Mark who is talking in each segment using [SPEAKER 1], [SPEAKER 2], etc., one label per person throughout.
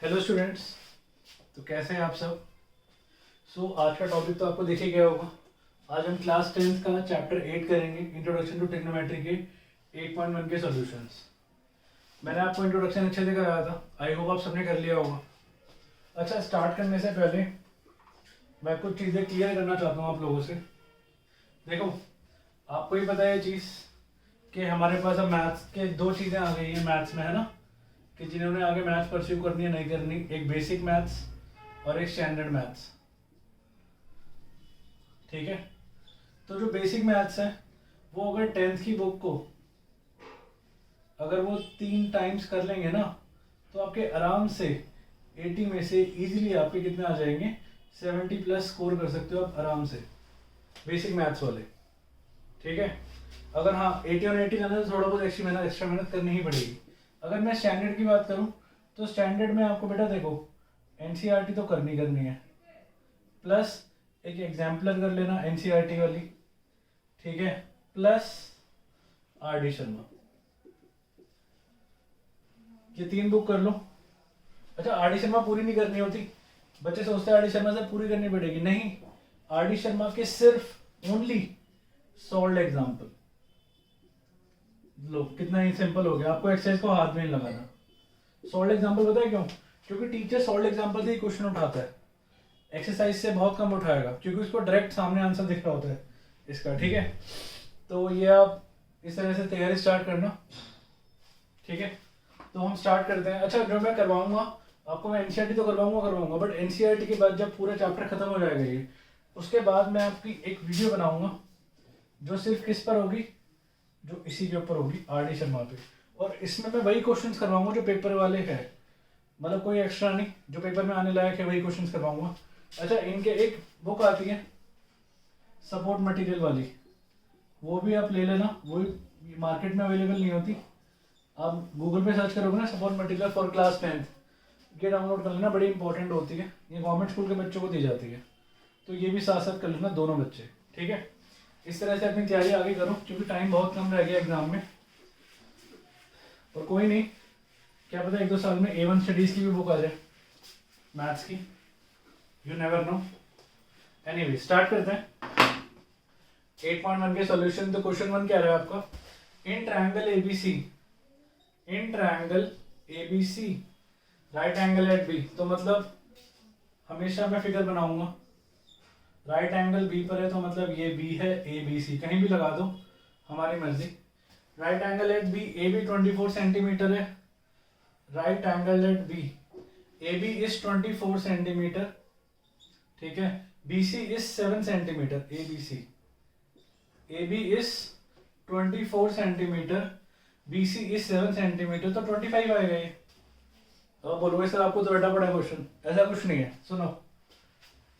[SPEAKER 1] Hello students. तो कैसे हैं आप सब। आज का टॉपिक तो आपको देख ही गया होगा। आज हम क्लास 10th का चैप्टर 8 करेंगे, इंट्रोडक्शन टू ट्रिग्नोमेट्री के 8.1 के सॉल्यूशंस। मैंने आपको इंट्रोडक्शन अच्छे से कराया था, आई होप आप सबने कर लिया होगा। अच्छा, स्टार्ट करने से पहले मैं कुछ चीज़ें क्लियर करना चाहता हूँ आप लोगों से। देखो, आपको ही पता है ये चीज़ कि हमारे पास अब मैथ्स के दो चीज़ें आ गई हैं मैथ्स में, है ना, कि जिन्होंने आगे मैथ्स परस्यू करनी है नहीं करनी, एक बेसिक मैथ्स और एक स्टैंडर्ड मैथ्स। ठीक है, तो जो बेसिक मैथ्स है वो अगर 10th की बुक को अगर वो 3 टाइम्स कर लेंगे ना, तो आपके आराम से 80 में से इजीली आपके कितने आ जाएंगे, 70 प्लस स्कोर कर सकते हो आप आराम से, बेसिक मैथ्स वाले। ठीक है, अगर हाँ 80 और 80 लाना तो थोड़ा बहुत एक्स्ट्रा मेहनत करनी ही पड़ेगी। अगर मैं स्टैंडर्ड की बात करूं तो स्टैंडर्ड में आपको बेटा देखो एनसीईआरटी तो करनी है, प्लस एक एग्जाम्पलर कर लेना एनसीईआरटी वाली, ठीक है, प्लस आर डी शर्मा, ये 3 बुक कर लो। अच्छा, आर डी शर्मा पूरी नहीं करनी होती, बच्चे सोचते हैं आर डी शर्मा से पूरी करनी पड़ेगी, नहीं, आर डी शर्मा के सिर्फ ओनली सॉल्व्ड एग्जाम्पल लो। कितना ही सिंपल हो गया, आपको एक्सरसाइज को हाथ में नहीं लगाना। सॉल्व्ड एग्जाम्पल पता है क्यों? क्योंकि टीचर सॉल्व्ड एग्जाम्पल से ही क्वेश्चन उठाता है, एक्सरसाइज से बहुत कम उठाएगा, क्योंकि उसको डायरेक्ट सामने आंसर दिख रहा होता है इसका। ठीक है, तो ये आप इस तरह से तैयारी स्टार्ट करना। ठीक है, तो हम स्टार्ट करते हैं। अच्छा, जो मैं करवाऊंगा आपको, मैं एनसीईआरटी तो करवाऊंगा, बट एनसीईआरटी के बाद जब पूरा चैप्टर खत्म हो जाएगा ये, उसके बाद मैं आपकी एक वीडियो बनाऊंगा जो सिर्फ किस पर होगी, जो इसी के ऊपर होगी, आर डी शर्मा पे। और इसमें मैं वही क्वेश्चंस करवाऊंगा जो पेपर वाले हैं, मतलब कोई एक्स्ट्रा नहीं, जो पेपर में आने लायक है वही क्वेश्चंस करवाऊंगा। अच्छा, इनके एक बुक आती है सपोर्ट मटेरियल वाली, वो भी आप ले लेना, वो भी मार्केट में अवेलेबल नहीं होती। आप गूगल पे सर्च करोगे ना support material for class 10th, ये डाउनलोड कर लेना, बड़ी इंपॉर्टेंट होती है, ये गवर्नमेंट स्कूल के बच्चों को दी जाती है, तो ये भी साथ साथ कर लेना दोनों बच्चे। ठीक है, इस तरह से अपनी तैयारी आगे करो, क्योंकि टाइम बहुत कम रह गया एग्जाम में। और कोई नहीं, क्या पता 1-2 साल में A1 स्टडीज की भी बुक आ जाए मैथ्स की, you never know. Anyway, start करते हैं 8.1 के सॉल्यूशन। तो क्वेश्चन 1 क्या रहा है आपका, in triangle ABC right angle at B. तो मतलब हमेशा मैं फिगर बनाऊंगा, राइट एंगल बी पर है तो मतलब ये बी है, ABC कहीं भी लगा दो, हमारी मर्जी। Right angle at B, AB 24 centimetre है, right angle at B, AB is 24 centimetre, ठीक है, BC is 7 centimetre, AB is 24 centimetre, BC is 7 centimetre, तो 25 आएगा ये। अब बोलोगे सर आपको तो बड़ा बड़ा क्वेश्चन, ऐसा कुछ नहीं है। सुनो,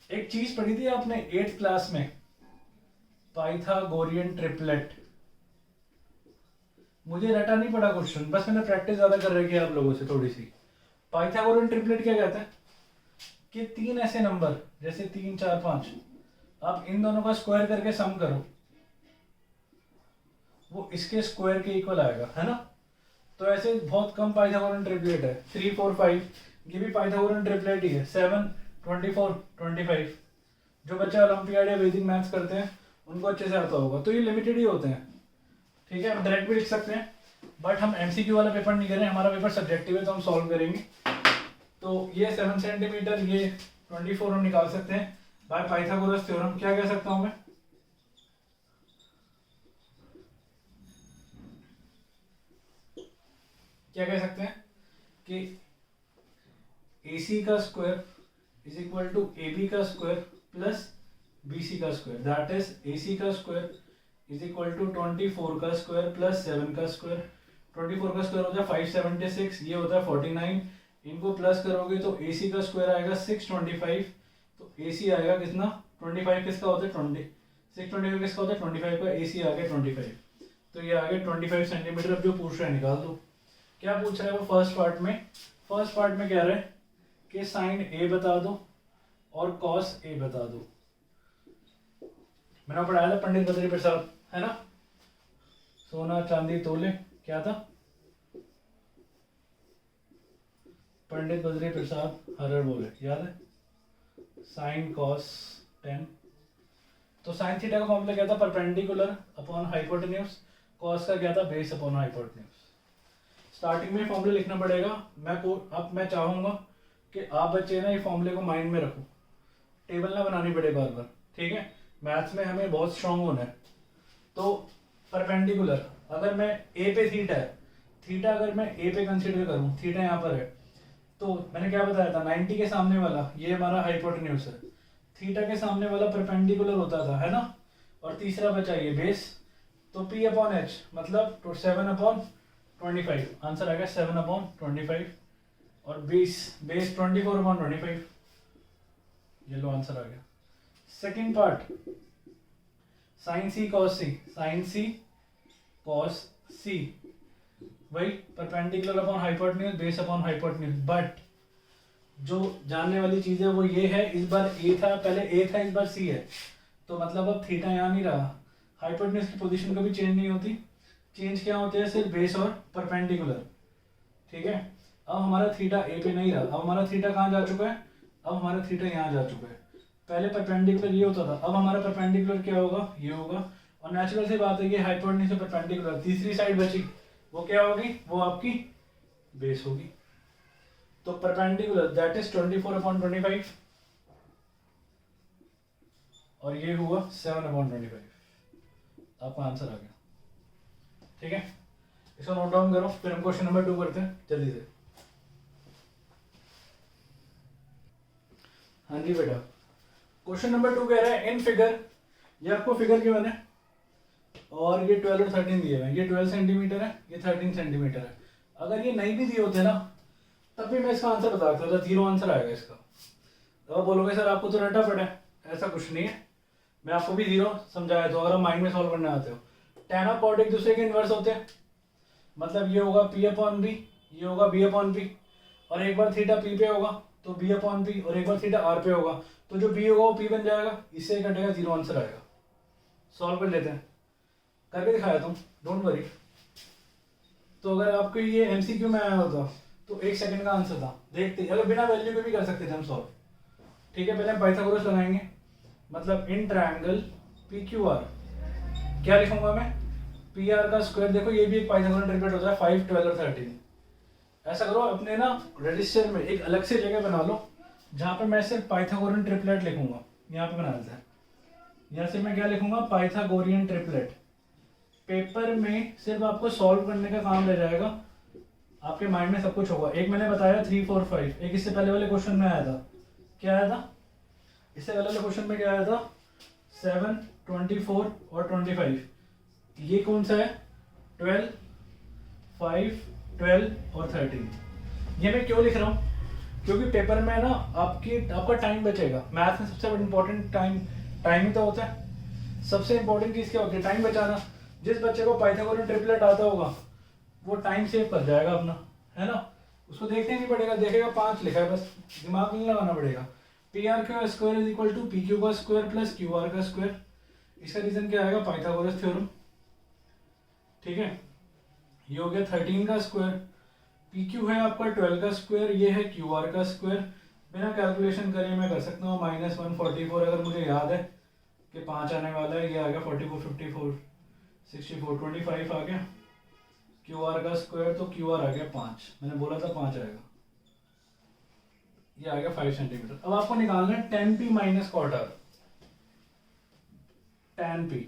[SPEAKER 1] एक चीज पढ़ी थी आपने 8th क्लास में, पाइथागोरियन ट्रिपलेट। मुझे रटा नहीं पड़ा क्वेश्चन, बस मैंने प्रैक्टिस ज्यादा कर रखी है आप लोगों से थोड़ी सी। पाइथागोरियन ट्रिपलेट क्या कहता है कि 3 ऐसे नंबर जैसे 3, 4, 5, आप इन दोनों का स्क्वायर करके सम करो, वो इसके स्क्वायर के इक्वल आएगा, है ना। तो ऐसे बहुत कम पाइथागोरियन ट्रिपलेट है, 3, 4, 5, ये भी पाइथागोरियन ट्रिपलेट ही है, 7, 24, 25। जो बच्चे ओलंपियाड या वैदिक मैथ्स करते हैं उनको अच्छे से आता होगा। तो ये लिमिटेड ही होते हैं, ठीक है, हम डायरेक्ट भी लिख सकते हैं, बट हम एमसीक्यू वाला पेपर नहीं करें, हमारा पेपर सब्जेक्टिव है तो हम सॉल्व करेंगे। तो ये 7 सेंटीमीटर, ये 24 हम निकाल सकते हैं बाय पाइथागोरस थ्योरम। क्या कह सकता हूं मैं, क्या कह सकते हैं कि AC का square is equal to AB का स्क्वायर प्लस BC का स्क्वायर, दैट इज AC का स्क्वायर इज इक्वल टू 24 का स्क्वायर प्लस 7 का स्क्वायर। 24 का स्क्वायर होता है 576, ये होता है 49, इनको प्लस करोगे तो AC का स्क्वायर आएगा 625, तो AC आएगा कितना, 25 किसका होता है 20, 625 किसका होता है 25 का, AC आ गया 25, तो ये आ गया 25 सेंटीमीटर। अब जो पूछ रहा है निकाल दो। क्या पूछ रहा है वो फर्स्ट पार्ट में कह रहा है कि साइन A बता दो और कॉस A बता दो। मैंने पढ़ाया था पंडित बद्री प्रसाद, है ना, सोना चांदी तोले, क्या था, पंडित बद्री प्रसाद हरर बोले, याद है? Sine cos tan. तो साइन थीटा का फॉर्मूला क्या था? परपेंडिकुलर अपॉन हाइपोटेन्यूज, कॉस का क्या था? Base upon hypotenuse. स्टार्टिंग में फॉर्मूला लिखना पड़ेगा। अब मैं चाहूंगा कि आप बच्चे ना ये फॉर्मूले को माइंड में रखो, टेबल ना बनानी पड़े बार बार, ठीक है? मैथ्स में हमें बहुत स्ट्रांग होना है। तो परपेंडिकुलर, अगर मैं ए पे थीटा है, थीटा अगर मैं ए पे कंसीडर करूं, थीटा यहाँ पर है, तो मैंने क्या बताया था? 90 के सामने वाला ये हमारा हाइपोटेन्यूज है, थीटा के सामने वाला परपेंडिकुलर होता था, है ना? और तीसरा बचा ये बेस, तो P अपॉन एच मतलब 7 अपॉन 25, आंसर आ गया 7 अपॉन 25। और बेस 24 अपॉन 25, ये लो आंसर आ गया। Second part, sign C cos सी, साइन सी कॉस सी, वही perpendicular upon hypotenuse, base upon hypotenuse. But जो जानने वाली चीज है वो ये है, इस बार ए था, पहले ए था, इस बार सी है, तो मतलब अब थीटा यहाँ नहीं रहा। हाइपोटेन्यूज की पोजीशन कभी चेंज नहीं होती, चेंज क्या होते हैं? सिर्फ बेस और परपेंडिकुलर, ठीक है? अब हमारा थीटा ए पे नहीं रहा, अब हमारा थीटा कहाँ जा चुका है? अब हमारा थीटा यहाँ जा चुका है। पहले परपेंडिकुलर ये होता था, अब हमारा परपेंडिकुलर क्या होगा? ये होगा। और नेचुरल सी बात है, ये हाइपोटेन्यूज से परपेंडिकुलर, तीसरी साइड बची, वो क्या होगी? वो आपकी बेस होगी। तो परपेंडिकुलर दैट इज 24 अपॉन 25, और ये हुआ 7 अपॉन 25। आपका आंसर आ गया, ठीक है? इसको नोट डाउन करो, फिर हम क्वेश्चन नंबर 2 करते हैं जल्दी से। हाँ जी बेटा, क्वेश्चन नंबर 2 कह रहा है इन फिगर, ये आपको फिगर गिवन है और ये 12 और 13 दिए हुए हैं, ये 12 सेंटीमीटर है, ये 13 सेंटीमीटर है। अगर ये नहीं भी दिए होते ना, तब भी मैं इसका आंसर बता सकता था, 0 आंसर आएगा इसका। तो आप बोलोगे सर आपको तो रटा पड़ा है, ऐसा कुछ नहीं है, मैं आपको भी 0 समझाया तो, अगर आप माइंड में सॉल्व करने आते हो। tan और cot एक दूसरे के इन्वर्स होते हैं, मतलब ये होगा P अपॉन बी, ये होगा B अपॉन बी, और एक बार थीटा P पे होगा तो B अपॉन बी, और एक बार थीटा R पे होगा तो जो B होगा वो P बन जाएगा, इससे कटेगा, 0 आंसर आएगा। सॉल्व कर लेते हैं, करके दिखाया तुम, डोंट वरी। तो अगर आपको ये MCQ में आया होता तो 1 सेकंड का आंसर था, देखते अगर बिना वैल्यू के भी कर सकते थे हम सॉल्व, ठीक है? पहले हम पाइथागोरस लगाएंगे, मतलब इन ट्रायंगल PQR क्या लिखूंगा मैं? PR का स्क्वायर, देखो ये भी एक पाइथागोरस ट्रिपलेट होता है, 5, 12 और 13। ऐसा करो अपने ना रजिस्टर में एक अलग से जगह बना लो जहां पे मैं सिर्फ पाइथागोरियन ट्रिपलेट लिखूंगा, यहाँ पे बना देते हैं। यहाँ से मैं क्या लिखूंगा? Pythagorean triplet. पेपर में सिर्फ आपको सॉल्व करने का काम रह जाएगा, आपके माइंड में सब कुछ होगा। एक मैंने बताया 3, 4, 5, एक इससे पहले वाले क्वेश्चन में आया था, क्या आया था? इससे पहले वाले क्वेश्चन में क्या आया था? 7, 24 और 25। ये कौन सा है? 12, 5, 12 और 13। ये मैं क्यों लिख रहा हूँ? क्योंकि पेपर में ना आपका टाइम बचेगा। मैथ में सबसे इम्पोर्टेंट टाइम ही तो होता है। सबसे इम्पोर्टेंट चीज़ क्या होती है? टाइम बचाना। जिस बच्चे को पाइथागोरस ट्रिपलेट आता होगा वो टाइम सेव कर जाएगा अपना, है ना? उसको देखने नहीं पड़ेगा, देखेगा 5 लिखा है, बस दिमाग नहीं लगाना पड़ेगा। PR का square is equal to PQ का स्क्वायर प्लस QR का स्क्वायर। इसका रीजन क्या आएगा? पाइथागोरस थ्योरम, ठीक है? ये हो गया 13 का स्क्वायर, PQ है आपका 12 का स्क्वायर, ये है QR का स्क्वायर। बिना कैलकुलेशन करे मैं कर सकता हूँ -144, अगर मुझे याद है कि 5 आने वाला है। ये आ गया 44, 54, 64, 25 आ गया। QR का स्क्वायर तो QR आ गया 5, मैंने बोला था 5 आएगा। ये आ गया 5 सेंटीमीटर। अब आपको निकालना है tan P minus cot R। tan P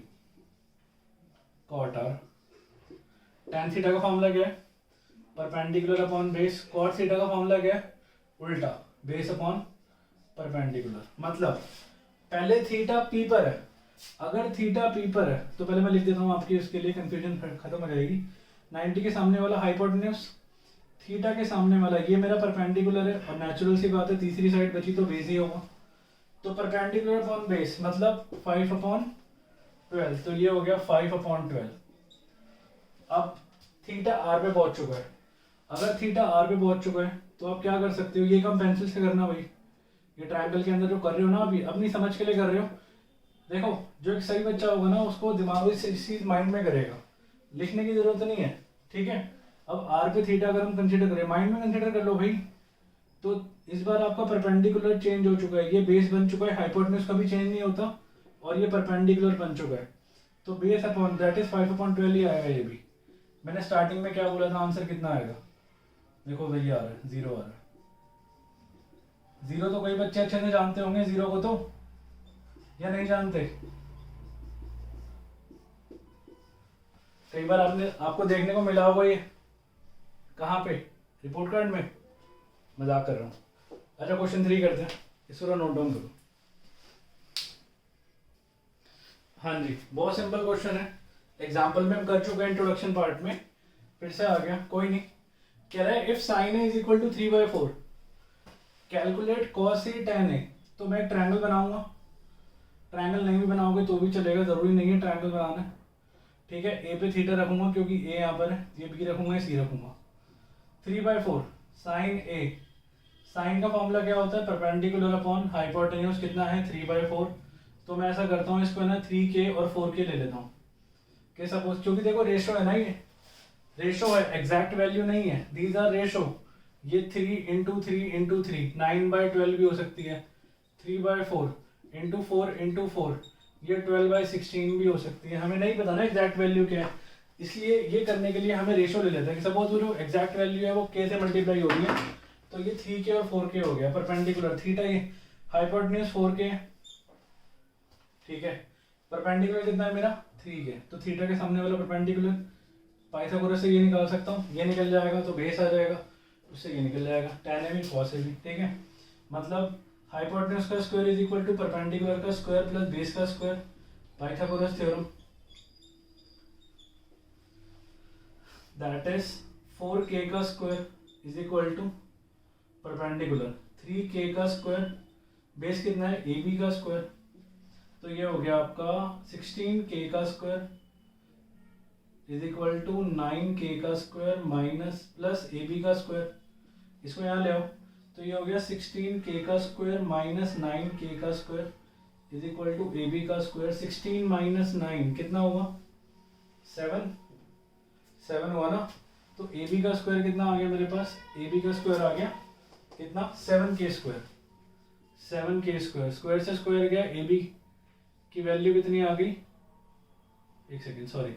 [SPEAKER 1] cot R, tan theta का फॉर्मूला क्या है? Perpendicular upon base. cot theta का फॉर्मूला क्या है? उल्टा, बेस अपॉन परपेंडिकुलर। मतलब पहले थीटा P पर है, अगर थीटा P पर है तो पहले मैं लिख देता हूँ आपकी, उसके लिए कंफ्यूजन खत्म हो जाएगी। 90 के सामने वाला हाइपोटेन्यूज, थीटा के सामने वाला ये मेरा परपेंडिकुलर है, और नेचुरल सी बात है तीसरी साइड बची तो बेस ही होगा। तो परपेंडिकुलर अपॉन बेस मतलब 5 अपॉन 12, तो ये हो गया 5 अपॉन 12। अब थीटा R पे पहुंच चुका है। अगर थीटा R पे पहुंच चुका है तो आप क्या कर सकते हो? ये काम पेंसिल से करना भाई, ये ट्रायंगल के अंदर जो कर रहे हो ना अभी अपनी समझ के लिए कर रहे हो। देखो जो एक सही बच्चा होगा ना उसको दिमाग से इस चीज माइंड में करेगा, लिखने की जरूरत नहीं है, ठीक है? अब R पे थीटा अगर हम कंसीडर करें, माइंड में कंसीडर कर लो भाई, तो इस बार आपका परपेंडिकुलर चेंज हो चुका है, ये बेस बन चुका है, हाइपोटेन्यूज कभी चेंज नहीं होता, और ये परपेंडिकुलर बन चुका है, तो बेस अपॉन दैट इज 5/12 ही आएगा ये भी। मैंने स्टार्टिंग में क्या बोला था, आंसर कितना आएगा, देखो वही आ रहा है, 0 आ रहा है। 0 तो कई बच्चे अच्छे से जानते होंगे 0 को, तो या नहीं जानते, कई बार आपको देखने को मिला होगा ये, कहाँ पे, रिपोर्ट कार्ड में, मजाक कर रहा हूँ। अच्छा क्वेश्चन 3 करते हैं, इसको नोट डाउन करो। हाँ जी, बहुत सिंपल क्वेश्चन है, एग्जाम्पल में हम कर चुके हैं इंट्रोडक्शन पार्ट में, फिर से आ गया, कोई नहीं। कह रहा है if sine A is equal to 3/4 calculate cos A tan A. तो मैं एक ट्रायंगल बनाऊंगा, ट्रायंगल नहीं भी बनाओगे तो भी चलेगा, जरूरी नहीं है ट्रायंगल बनाना है, ठीक है। ए पे थीटा रखूंगा क्योंकि ए यहाँ पर है, ये बी रखूंगा, ये सी रखूंगा। 3/4 साइन ए, साइन का फॉर्मूला क्या होता है, परपेंडिकुलर अपॉन हाइपोटेन्यूज कितना है 3/4। तो मैं ऐसा करता हूँ, इसको है ना 3k और 4k ले लेता हूँ, कि सपोज, क्योंकि देखो रेशो है ना, ये रेशो है, एग्जैक्ट वैल्यू नहीं है, दीज आर रेशो। ये 3 × 3 × 3 9/12 भी हो सकती है, 3/4 × 4 × 4 ये 12/16 भी हो सकती है, हमें नहीं पता ना एग्जैक्ट वैल्यू क्या है, इसलिए ये करने के लिए हमें रेशो ले लेते हैं कि सपोज वो जो एग्जैक्ट वैल्यू है वो k से मल्टीप्लाई हो रही है, तो ये 3k और 4k हो गया, परपेंडिकुलर थीटा, ये हाइपोटेन्यूज 4k, ठीक है। परपेंडिकुलर कितना है मेरा 3k, तो थीटा के सामने वाला परपेंडिकुलर, पाइथागोरस से ये निकाल सकता हूँ, ये निकल जाएगा तो बेस आ जाएगा, उससे ये निकल जाएगा, tan ए भी cos ए भी, ठीक है। मतलब हाइपोटेन्यूज का square is equal to perpendicular का स्क्वायर प्लस बेस का square, Pythagoras theorem, that is 4k का square is equal to perpendicular 3k का स्क्वायर, बेस कितना है ab का स्क्वायर, तो ये हो गया आपका 16k का square is equal to 9k का स्क्वायर माइनस प्लस ab का स्क्वायर, इसको यहाँ ले आओ, तो ये हो गया 16k का स्क्वायर माइनस 9k का square is equal to ab का स्क्वायर। 16 माइनस 9 कितना हुआ 7 हुआ ना, तो ab का स्क्वायर कितना आ गया मेरे पास, ab का स्क्वायर आ गया कितना 7k square, 7k square, square से स्क्वायर गया, ab की वैल्यू कितनी आ गई, एक सेकेंड सॉरी,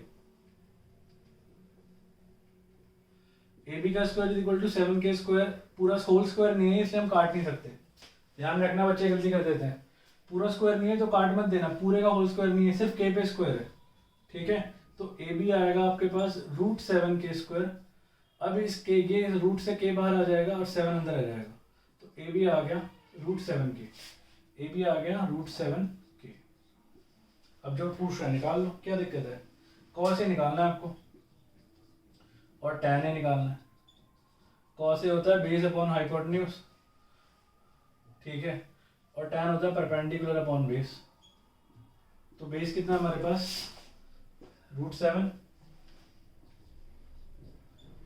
[SPEAKER 1] ab का square is equal to 7k square, पूरा होल स्क्वायर नहीं है इसलिए हम काट नहीं सकते, ध्यान रखना बच्चे गलती कर देते हैं, पूरा स्क्वायर नहीं है तो काट मत देना, पूरे का होल स्क्वायर नहीं है, सिर्फ k पे स्क्वायर है, ठीक है। तो ab आएगा आपके पास √7k स्क्वायर, अब इस k, ये रूट से k बाहर आ जाएगा और 7 अंदर आ जाएगा, तो ab आ गया √7k, ab आ गया √7k। अब जो पूछ रहा है निकाल लो, क्या दिक्कत है, cos a निकालना है आपको और tan a निकालना है। cos a होता है बेस अपॉन हाइपोटेन्यूज, ठीक है, और tan होता है परपेंडिकुलर अपॉन बेस, तो बेस कितना है हमारे पास √7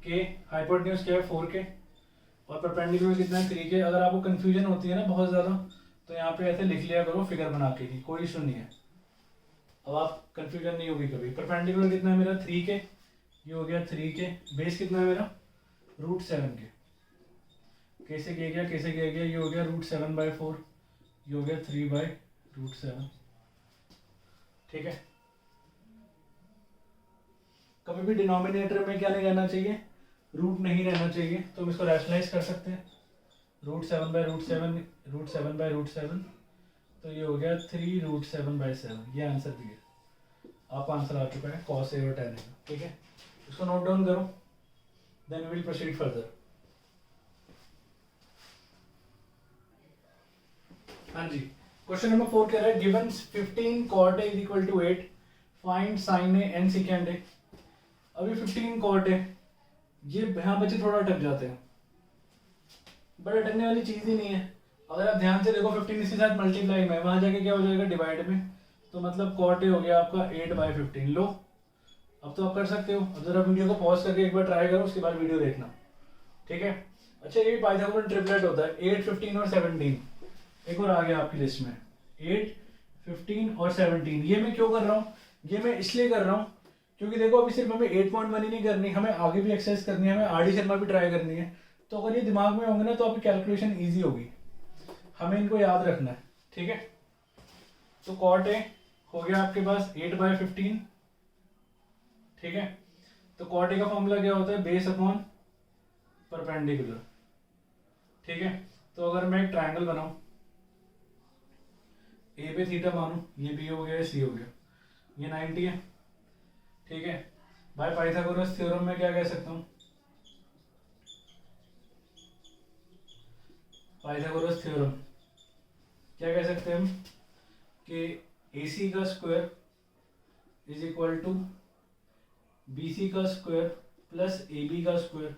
[SPEAKER 1] k, हाइपोटेन्यूज क्या है 4k, और परपेंडिकुलर कितना है 3k। अगर आपको कंफ्यूजन होती है ना बहुत ज़्यादा, तो यहाँ पे ऐसे लिख लिया करो फिगर बना के ही, कोई इशू नहीं है, अब आप कंफ्यूजन नहीं होगी कभी। परपेंडिकुलर कितना है मेरा 3k, ये हो गया 3k, बेस कितना है मेरा √7k, कैसे गया कैसे गया, ये हो गया √7/4, ये हो गया 3/√7, ठीक है। कभी भी डिनोमिनेटर में क्या नहीं रहना चाहिए, रूट नहीं रहना चाहिए, तो हम इसको रैशनलाइज कर सकते हैं, √7/√7, तो ये हो गया 3√7/7, ये आंसर भी है, आपका आंसर आ चुका है cos a और tan a, ठीक है। इसको नोट डाउन करो, then we will proceed further. हाँ जी, क्वेश्चन नंबर 4 कह रहा है given 15 cot a = 8, find sin a and secant a। अभी 15 cot a, ये यहाँ बच्चे थोड़ा अटक जाते हैं, बट अटकने वाली चीज ही नहीं है, अगर आप ध्यान से देखो 15 इसके साथ मल्टीप्लाई में, वहां जाके क्या हो जाएगा डिवाइड में, तो मतलब cot a हो गया आपका 8/15। लो अब तो आप कर सकते हो, अब जरा वीडियो को पॉज करके एक बार ट्राई करो, उसके बाद वीडियो देखना, ठीक है। अच्छा ये पाइथागोरस ट्रिपलेट होता है 8, 15 और 17, एक और आ गया आपकी लिस्ट में 8, 15 और 17। ये मैं क्यों कर रहा हूँ, ये मैं इसलिए कर रहा हूँ क्योंकि देखो अभी सिर्फ हमें 8.1 ही नहीं करनी, हमें आगे भी एक्सरसाइज करनी है, हमें आर डी शर्मा भी ट्राई करनी है, तो अगर ये दिमाग में होंगे ना तो आपकी कैलकुलेशन ईजी होगी, हमें इनको याद रखना है, ठीक है। तो कॉट ए हो गया आपके पास 8/15, ठीक है। तो कॉट ए का फॉर्मूला क्या होता है, बेस अपॉन परपेंडिकुलर, ठीक है। तो अगर मैं एक ट्रायंगल बनाऊं, ए पे थीटा मानूं, ये बी हो गया, सी हो गया, ये 90 है, ठीक है। बाय पाइथागोरस थ्योरम में क्या कह सकता हूँ, पाइथागोरस थ्योरम क्या कह सकते हैं हम कि AC का square is equal to BC का स्क्वायर प्लस AB का स्क्वायर,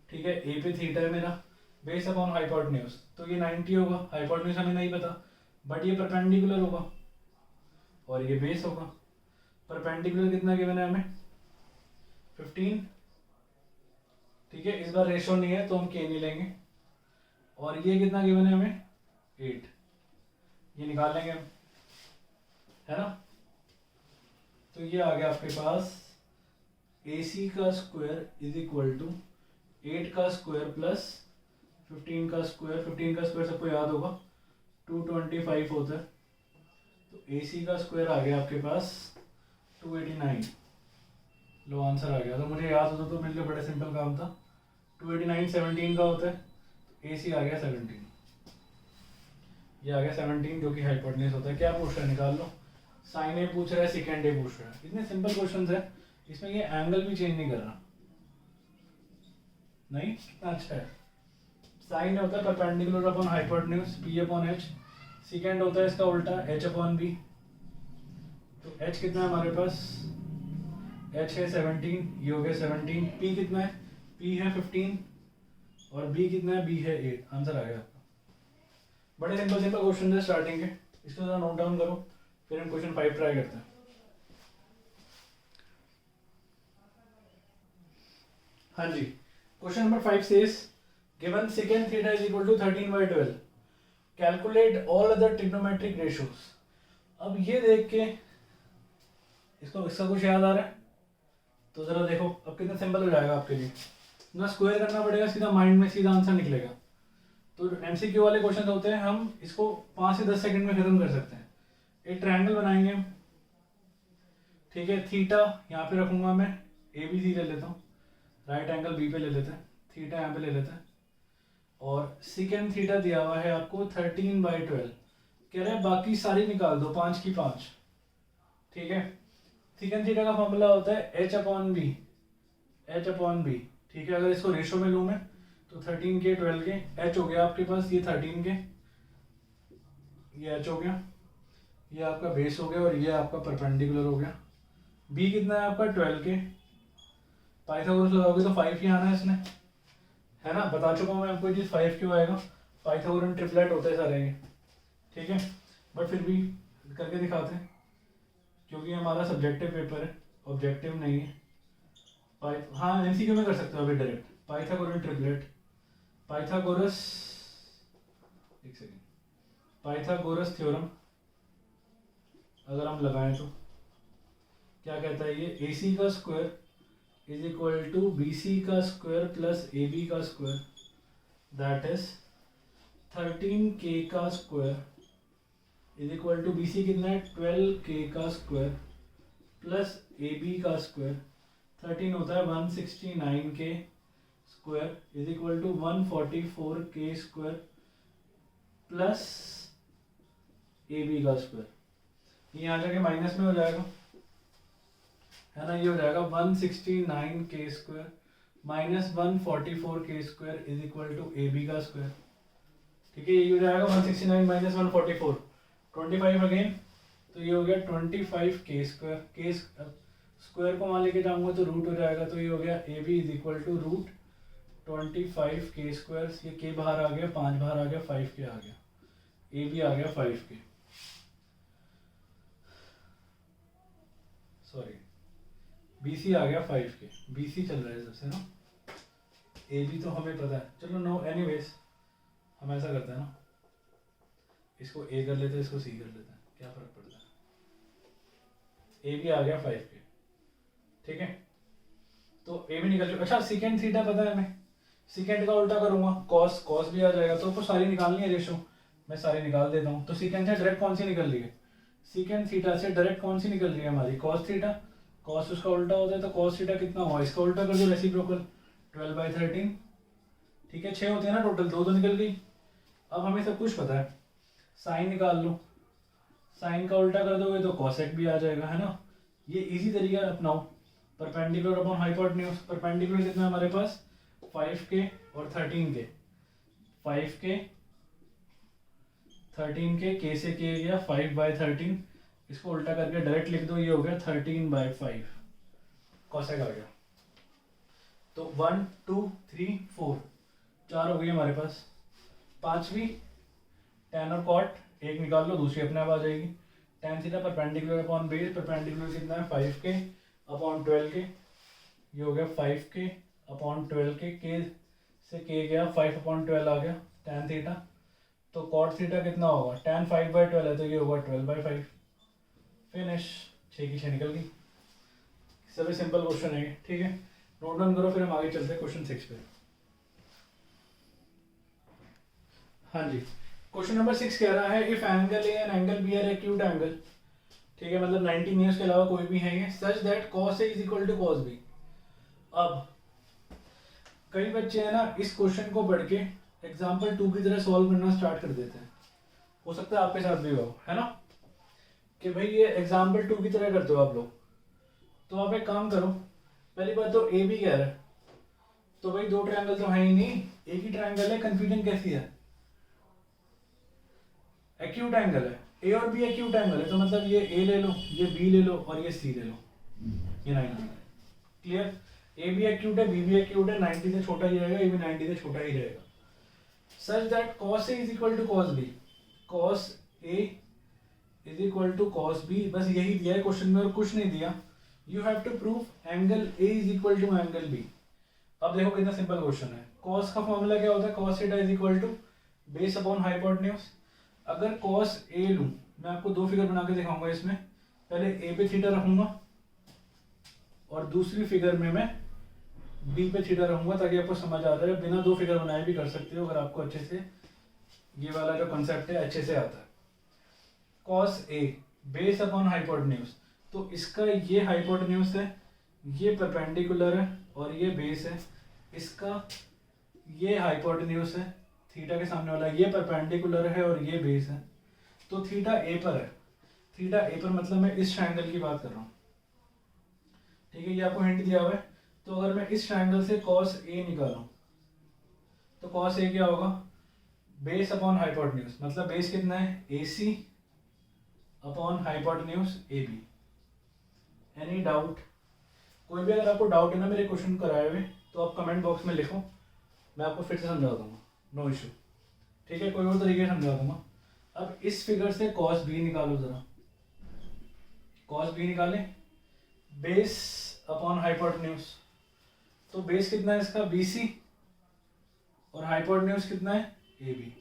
[SPEAKER 1] ठीक है। ए पे थीटा है मेरा, बेस अपॉन हाइपोटेन्यूज, तो ये 90 होगा, हाइपोटेन्यूज हमें नहीं पता, बट ये परपेंडिकुलर होगा और ये बेस होगा। परपेंडिकुलर कितना गिवन है हमें, 15, ठीक है। इस बार रेशो नहीं है तो हम के नहीं लेंगे, और ये कितना गिवन है हमें, 8, ये निकाल लेंगे हम, है ना। तो ये आ गया आपके पास AC का स्क्वायर इज इक्वल टू 8 का स्क्वायर प्लस 15 का स्क्वायर, 15 का स्क्वायर सबको याद होगा 225 होता है, तो AC का स्क्वायर आ गया आपके पास 289। लो आंसर आ गया, तो मुझे याद होता तो मेरे लिए बड़ा सिंपल काम था। 289 17 का होता है, तो AC आ गया 17, ये आ गया 17 जो कि हाइपोटेन्यूज होता है। क्या पूछ रहा है, निकाल लो। साइन ए पूछ रहा है, सेकेंड ए पूछ रहा है, इतने सिंपल क्वेश्चंस है, इसमें ये एंगल भी चेंज नहीं कर रहा, नहीं, कितना अच्छा है। साइन होता है perpendicular upon hypotenuse, P upon H, second होता है इसका उल्टा H अपॉन B, तो H कितना है हमारे पास, H है 17, ये हो गया 17, P कितना है, P है 15 और B कितना है, B है 8, आंसर आ गया आपका। बड़े सिंपल सिंपल क्वेश्चन है स्टार्टिंग के, इसको जरा नोट डाउन करो, फिर हम क्वेश्चन 5 ट्राई करते हैं। हाँ जी, question number 5 says given secant theta is equal to 13/12, calculate all other trigonometric ratios। अब ये देख के इसको इसका कुछ याद आ रहा है तो जरा देखो, अब कितना सिंपल हो जाएगा आपके लिए, ना स्क्वायर करना पड़ेगा, सीधा माइंड में सीधा आंसर निकलेगा। तो MCQ वाले क्वेश्चन होते हैं, हम इसको 5 से 10 सेकंड में खत्म कर सकते हैं। एक ट्रायंगल बनाएंगे हम, ठीक है। थीटा यहाँ पे रखूंगा मैं, ABC ले लेता हूँ, राइट एंगल B पे ले लेते हैं, थीटा यहाँ पे ले लेते हैं, और सेकेंड थीटा दिया हुआ है आपको 13/12, कह रहे हैं बाकी सारी निकाल दो, 5 की 5, ठीक है। सेकेंड थीटा का फॉर्मूला होता है H अपॉन बी, ठीक है। अगर इसको रेशो में लूँ मैं तो 13 के 12 के, H हो गया आपके पास ये 13 के, ये H हो गया, ये आपका बेस हो गया और ये आपका परपेंडिकुलर हो गया। B कितना है आपका 12 के, पाइथागोरस लगाओगे तो 5 ही आना है इसने, है ना। बता चुका हूँ मैं आपको चीज, 5 क्यों आएगा, पाइथागोरन ट्रिपलेट होते हैं सारे ये, ठीक है। बट फिर भी करके दिखाते हैं क्योंकि हमारा सब्जेक्टिव पेपर है, ऑब्जेक्टिव नहीं है। हाँ MCQ में कर सकते हो अभी डायरेक्ट, पाइथागोरन ट्रिपलेट, पाइथागोरस, एक सेकेंड, पाइथागोरस थ्योरम अगर हम लगाएं तो क्या कहता है ये, AC का square is equal to BC का स्क्वायर प्लस AB का स्क्वायर, दैट इज 13K का square is equal to BC कितना है 12K का स्क्वायर प्लस AB का स्क्वायर, 13 होता है 169K square is equal to 144K square plus AB का स्क्वायर। ये यहाँ जाके माइनस में हो जाएगा, है ना, ये हो जाएगा 169K square minus 144K square is equal to AB का स्क्वायर, ठीक है। ये हो जाएगा 169 माइनस 144, 25 अगेन, तो ये हो गया 25K स्क्वायर, K स्क्वायर को वहाँ लेके जाऊंगा तो रूट हो जाएगा, तो ये हो गया AB is equal to root 25K square, ये K बाहर आ गया, 5 बाहर आ गया, 5K आ गया, AB आ गया 5K, सॉरी BC आ गया 5K, BC चल रहा है सबसे ना, AB तो हमें पता है, चलो नो एनीवेज हम ऐसा करते हैं ना, इसको A कर लेते हैं, इसको C कर लेते हैं, क्या फर्क पड़ता है। AB आ गया 5K, ठीक है। तो AB निकल चुका। अच्छा सेकेंड थीटा पता है हमें, सीकेंड का उल्टा करूंगा कॉस, कॉस भी आ जाएगा। तो आपको सारी निकालनी है रेशो, मैं सारी निकाल देता हूँ। तो सीकेंड से डायरेक्ट कौन सी निकल रही है, सीकेंड थीटा से डायरेक्ट कौन सी निकल रही है हमारी, कॉस थीटा। कॉस उसका उल्टा होता है तो कॉस थीटा कितना हुआ, इसका उल्टा कर दो रेसिप्रोकल, 12/13। ठीक है, 6 होते हैं ना टोटल, 2 तो निकल गई। अब हमें सब कुछ पता है, साइन निकाल लो, साइन का उल्टा कर दोगे तो कॉसेक भी आ जाएगा, है ना। ये इजी तरीका अपनाओ। परपेंडिकुलर अपॉन हाइपोटेन्यूज, परपेंडिकुलर कितना है हमारे पास 5k और 13k, 5k 13k, k से k गया 5/13, इसको उल्टा करके डायरेक्ट लिख दो, ये हो गया 13/5, कॉसेक आ गया। तो 1 2 3 4 4 हो गई हमारे पास। पांचवी tan और cot एक निकाल लो, दूसरी अपने आप आ जाएगी। tan theta perpendicular upon base, perpendicular कितना है 5k अपॉन 12k, ये हो गया 5k अपॉन 12k, k से k गया 5/12 आ गया tan थीटा। तो cot थीटा कितना होगा, tan 5/12 है तो ये होगा 12/5। फिनिश, 6 की 6 निकल गई। सभी सिंपल क्वेश्चन है, ठीक है, नोट डाउन करो, फिर हम आगे चलते हैं क्वेश्चन 6 पे। हाँ जी, क्वेश्चन नंबर 6 कह रहा है if angle A and angle B are acute angle, ठीक है, मतलब 90 नहीं उसके अलावा कोई भी है ये, such that cos A is equal to cos B। अब कई बच्चे हैं ना इस क्वेश्चन को पढ़ के एग्जाम्पल 2 की तरह सॉल्व करना स्टार्ट कर देते हैं, हो सकता है आपके साथ भी हो, है ना, कि भाई ये एग्जाम्पल 2 की तरह करते हो आप लोग। तो आप एक काम करो, पहली बात तो ए भी कह रहा है, तो भाई 2 ट्रायंगल तो है ही नहीं, एक ही ट्रायंगल है, कंफ्यूजन कैसी है, एक्यूट एंगल है, ए और बी एक्यूट एंगल है, तो मतलब ये ए ले लो, ये बी ले लो और ये सी ले लो, ये 90। क्लियर, ए भी एक्यूट है, बी भी एक्यूट है, 90 से छोटा ही रहेगा, ये भी 90 से छोटा ही रहेगा। Such that cos A is equal to cos B, cos A is equal to cos B, बस यही दिया है क्वेश्चन में और कुछ नहीं दिया। You have to prove angle A is equal to angle B। अब देखो कितना सिंपल क्वेश्चन है, cos का फॉर्मूला क्या होता है, cos theta is equal to base upon hypotenuse. अगर cos A लूं, मैं आपको 2 फिगर बना के दिखाऊंगा इसमें, पहले A पे थीटा रखूंगा और दूसरी फिगर में मैं B पे थीटा रहूंगा, ताकि आपको समझ आ जाए। बिना 2 फिगर बनाए भी कर सकते हो अगर आपको अच्छे से ये वाला जो कॉन्सेप्ट है अच्छे से आता है। cos A base upon hypotenuse, तो इसका ये हाइपोटेन्यूज है, ये परपेंडिकुलर है और ये बेस है, इसका ये हाइपोटेन्यूज है, थीटा के सामने वाला ये परपेंडिकुलर है और ये बेस है, तो थीटा ए पर है। थीटा ए पर मतलब मैं इस ट्रायंगल की बात कर रहा हूँ, ठीक है, ये आपको हिंट दिया हुआ है। तो अगर मैं इस ट्रायंगल से cos A निकालूं तो cos A क्या होगा, बेस अपॉन हाइपोटेन्यूज, मतलब बेस कितना है AC upon hypotenuse AB। Any doubt, कोई भी अगर आपको डाउट है ना मेरे क्वेश्चन कराए हुए, तो आप कमेंट बॉक्स में लिखो, मैं आपको फिर से समझा दूंगा, नो इशू, ठीक है, कोई और तरीके से समझा दूंगा। अब इस फिगर से cos B निकालो जरा, cos B निकाले, बेस अपॉन हाइपोटेन्यूज, तो बेस कितना है इसका BC और हाइपोटेन्यूज कितना है AB।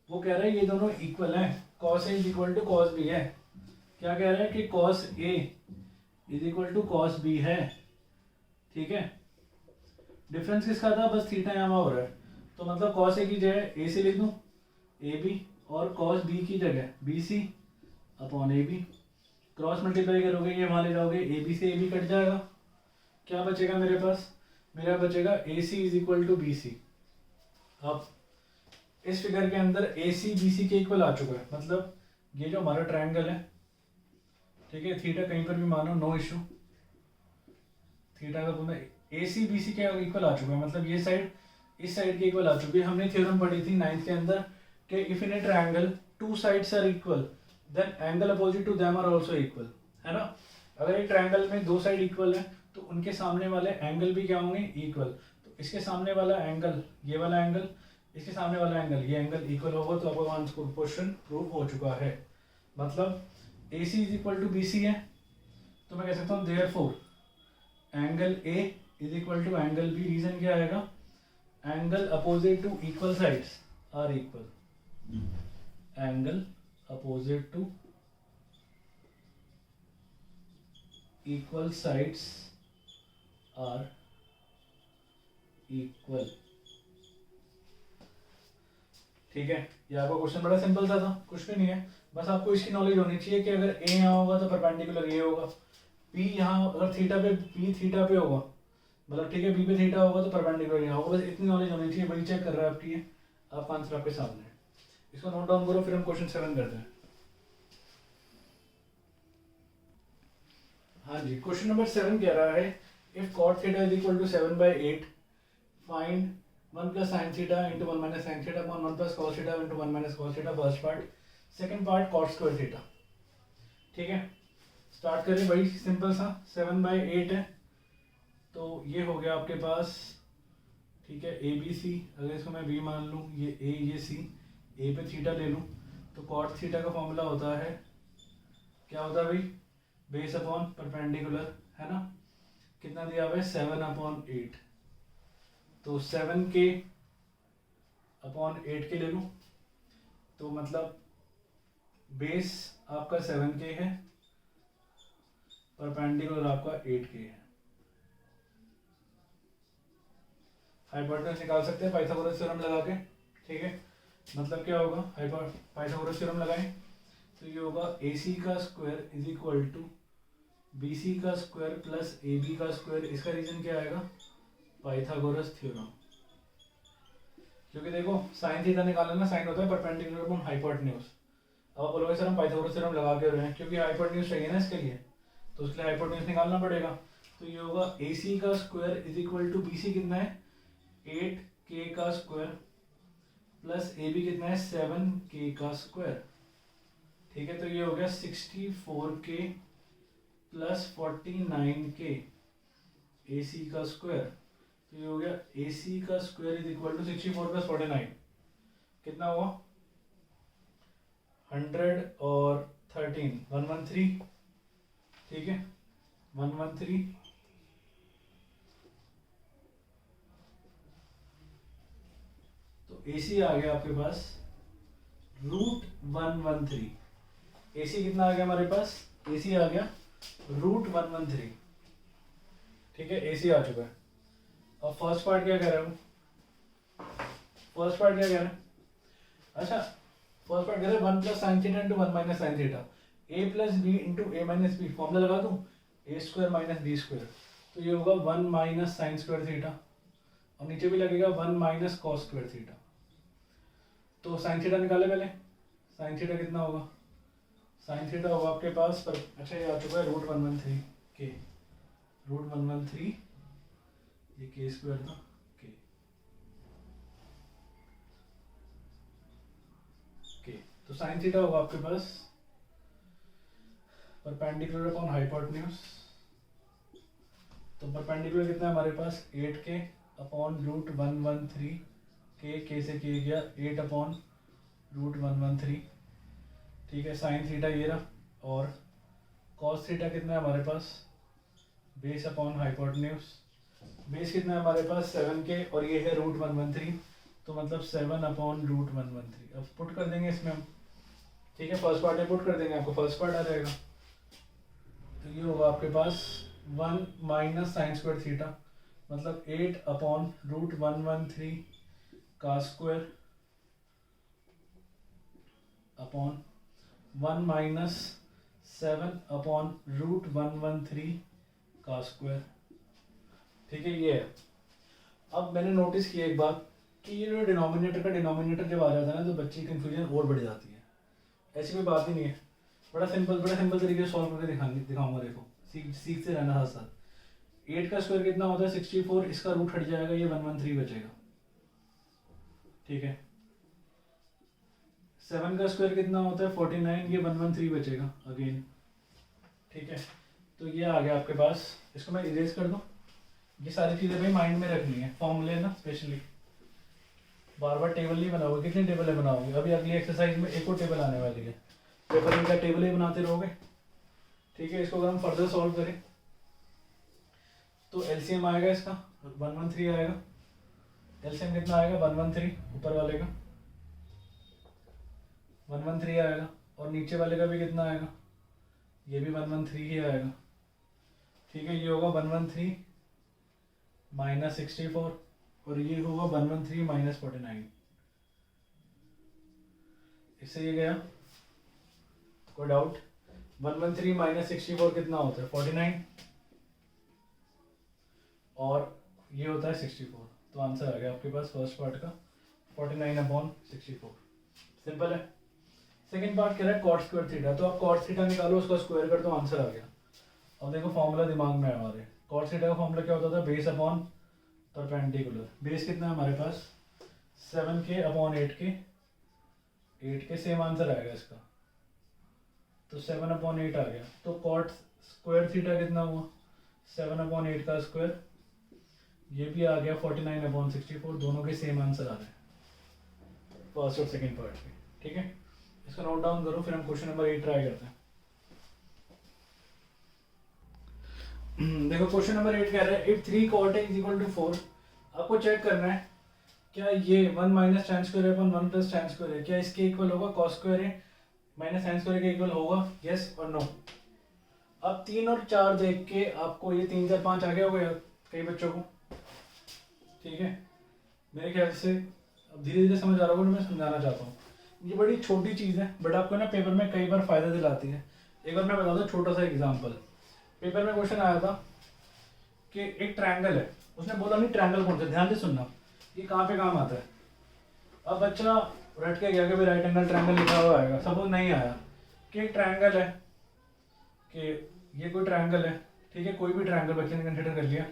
[SPEAKER 1] वो कह रहा है ये दोनों इक्वल हैं, cos A is equal to cos B है। क्या कह रहा है कि cos A is equal to cos B है, ठीक है। डिफरेंस किसका था, बस थीटा यहाँ हो रहा है, तो मतलब cos A की जगह AC लिख दूँ AB और cos B की जगह BC upon AB। Cross multiply करोगे ये वहाँ ले जाओगे, AB से AB कट जाएगा, क्या बचेगा मेरे पास, मेरा बचेगा AC is equal to BC। अब इस फिगर के अंदर AC BC के इक्वल आ चुका है, मतलब ये जो हमारा ट्रायंगल है, ठीक है, थीटा कहीं पर भी मानो, नो इशू, थीटा का पूरा AC BC के इक्वल आ चुका है, मतलब ये साइड इस साइड के इक्वल आ चुकी है। हमने थ्योरम पढ़ी थी 9th के अंदर कि if in a triangle two sides are equal then angle opposite to them are also equal, है ना। अगर एक ट्रायंगल में 2 साइड इक्वल है तो उनके सामने वाले एंगल भी क्या होंगे, इक्वल। तो इसके सामने वाला एंगल, ये वाला एंगल, इसके सामने वाला एंगल, ये एंगल इक्वल होगा, तो आपका क्वेश्चन प्रूव हो चुका है। मतलब AC is equal to BC है, तो मैं कह सकता हूँ therefore angle A is equal to angle B। Reason क्या आएगा, angle opposite to equal sides are equal, angle opposite to equal sides are equal. ठीक है, ये आपका क्वेश्चन बड़ा सिंपल सा था, कुछ भी नहीं है, बस आपको इसकी नॉलेज होनी चाहिए कि अगर ए यहाँ होगा तो परपेंडिकुलर ये होगा, पी यहाँ अगर थीटा पे, पी थीटा पे होगा, मतलब ठीक है बी पे थीटा होगा तो परपेंडिकुलर यहाँ होगा, बस इतनी नॉलेज होनी चाहिए, वही चेक कर रहा है आपकी ये, आपका आंसर आपके सामने है। इसको नोट डाउन करो, फिर हम क्वेश्चन 7 करते हैं। हाँ जी, क्वेश्चन नंबर 7 कह रहा है if cot theta is equal to 7/8 find 1 plus sin theta into 1 minus sin theta upon 1 plus cos theta into 1 minus cos theta, first part, second part cot square theta. ठीक है, start करें, बड़ी simple सा, 7/8 है तो ये हो गया आपके पास, ठीक है, ए बी सी, अगर इसको मैं बी मान लूँ, ये ए ये सी, ए पे थीटा ले लूँ तो cot थीटा का फॉर्मूला होता है, क्या होता है भाई, बेस अपॉन परपेंडिकुलर, है ना, कितना दिया हुआ है 7/8, तो 7k अपॉन 8k ले लूँ, तो मतलब बेस आपका 7k है, परपेंडिकुलर आपका 8k है। हाइपोटेनस निकाल सकते हैं पाइथागोरस थ्योरम लगा के। ठीक है, मतलब क्या होगा, पाइथागोरस थ्योरम लगाएं तो ये होगा AC का square is equal to BC का स्क्वायर प्लस AB का स्क्वायर। इसका रीजन क्या आएगा, पाइथागोरस थ्योरम, क्योंकि देखो साइन थीटा निकालना ना, साइन होता है परपेंडिकुलर अपॉन हाइपोटेन्यूज। अब बोलोगे सर हम पाइथागोरस थ्योरम लगा के रहे हैं, क्योंकि हाइपोटेन्यूज चाहिए ना इसके लिए, तो उसके लिए हाइपोटेन्यूज निकालना पड़ेगा। तो ये होगा AC का square is equal to BC कितना है 8k का स्क्वायर प्लस AB कितना है 7k का स्क्वायर। ठीक है, तो ये हो गया 64k प्लस 49k AC का स्क्वायर। तो ये हो गया AC का square is equal to 64 plus 49 कितना हुआ 100 और 13 113। ठीक है, 113 तो AC आ गया आपके पास √113। AC कितना आ गया हमारे पास, AC आ गया √113। ठीक है, AC आ चुका है। अब फर्स्ट पार्ट क्या कह रहा हूँ, फर्स्ट पार्ट क्या कह रहा है, अच्छा फर्स्ट पार्ट कह रहा है 1 plus sin theta into 1 minus sin theta, a plus b into a minus b, formula लगा दूं a square minus B square, तो ये होगा 1 माइनस साइन स्क्वायर थीटा, और नीचे भी लगेगा 1 माइनस कॉस स्क्वायर थीटा। तो साइन थीटा निकाले पहले, साइन थीटा कितना होगा, साइन थीटा होगा आपके पास पर, अच्छा ये आ चुका है √113 के, √113 ये के स्क्वायर था के, तो साइन थीटा होगा आपके पास परपेंडिकुलर अपॉन हाइपोटेन्यूज, तो परपेंडिकुलर कितना है हमारे पास 8k अपॉन √113 के से के गया 8 अपॉन √113। ठीक है, साइन थीटा ये रहा, और कॉस थीटा कितना है हमारे पास, बेस अपॉन हाइपोटेन्यूज, बेस कितना है हमारे पास 7k और ये है √113, तो मतलब 7 अपॉन √113। अब पुट कर देंगे इसमें हम, ठीक है, फर्स्ट पार्ट में पुट कर देंगे, आपको फर्स्ट पार्ट आ जाएगा, तो ये होगा आपके पास 1 माइनस साइन स्क्वायर थीटा, मतलब 8 अपॉन √113 का स्क्वायर अपॉन 1 माइनस 7 अपॉन √113 का स्क्वायर। ठीक है, ये है। अब मैंने नोटिस किया एक बात कि ये जो डिनोमिनेटर का डिनोमिनेटर जब आ जाता है ना, तो बच्चे की कंफ्यूजन और बढ़ जाती है। ऐसी कोई बात ही नहीं है, बड़ा सिंपल तरीके से सॉल्व करके दिखाऊंगा। देखो सीखते रहना साथ साथ। 8 का स्क्वायर कितना होता है 64, इसका रूट हट जाएगा, ये 113 बचेगा। ठीक है, 7 का स्क्वायर कितना होता है 49, ये 113 बचेगा अगेन। ठीक है, तो ये आ गया आपके पास, इसको मैं इरेज कर दूं। ये सारी चीज़ें भाई माइंड में रखनी है, फॉर्मूले ना स्पेशली, बार बार टेबल नहीं बनाओगे। कितने टेबल है बनाओगे, अभी अगली एक्सरसाइज में एक और टेबल आने वाली है, पेपर में क्या टेबल ही बनाते रहोगे। ठीक है, इसको अगर हम फर्दर सॉल्व करें तो एलसीएम आएगा इसका 113 आएगा, एलसीएम कितना आएगा 113, ऊपर वाले का 113 आएगा, और नीचे वाले का भी कितना आएगा, ये भी 113 ही आएगा। ठीक है, ये होगा 113 माइनस 64 और ये होगा 113 माइनस 49। इससे ये गया, कोई डाउट? 113 माइनस 64 कितना होता है? 49, और ये होता है 64। तो आंसर आ गया आपके पास फर्स्ट पार्ट का 49/64। सिंपल है। सेकंड पार्ट कह रहा है कॉट स्क्वायर थीटा, तो आप कॉट थीटा निकालो, उसका स्क्वायर कर दो, आंसर आ गया। अब देखो फॉर्मूला दिमाग में है हमारे। कॉट थीटा का फॉर्मूला क्या होता था? Base upon perpendicular. बेस कितना है हमारे पास? 7k/8k, 8k सेम आंसर आएगा इसका, तो 7/8 आ गया। तो कॉट स्क्वायर थीटा कितना हुआ? 7/8 का स्क्वायर, ये भी आ गया 49/64। दोनों के सेम आंसर आ रहे हैं फर्स्ट और सेकंड पार्ट के। ठीक है, इसको नोट डाउन करो, फिर हम क्वेश्चन नंबर 8 ट्राई करते हैं। देखो क्वेश्चन नंबर 8 कह रहा है if 3 cot A is equal to 4। आपको चेक करना है क्या ये 1 minus tan square upon 1 plus tan square है, क्या इसके इक्वल होगा? cos स्क्वायर है माइनस sin स्क्वायर के इक्वल होगा? यस और नो। अब 3 और 4 देख के आपको ये 3 4 5 आ गया होगा कई बच्चों को। ठीक है, मेरे ख्याल से अब धीरे धीरे समझ आ रहा होगा, मैं समझाना चाहता हूँ। ये बड़ी छोटी चीज़ है बट आपको ना पेपर में कई बार फ़ायदा दिलाती है। एक बार मैं बता दूँ छोटा सा एग्जांपल। पेपर में क्वेश्चन आया था कि एक ट्रायंगल है, उसने बोला नहीं ट्रायंगल कौन सा, ध्यान से सुनना, ये कहाँ पे काम आता है। अब बच्चा रट के गया कि भाई राइट एंगल ट्रायंगल लिखा हुआ आएगा, सपोज नहीं आया कि एक ट्रायंगल है, कि ये कोई ट्रायंगल है, ठीक है, कोई भी ट्रायंगल बच्चे ने कंसिडर कर लिया,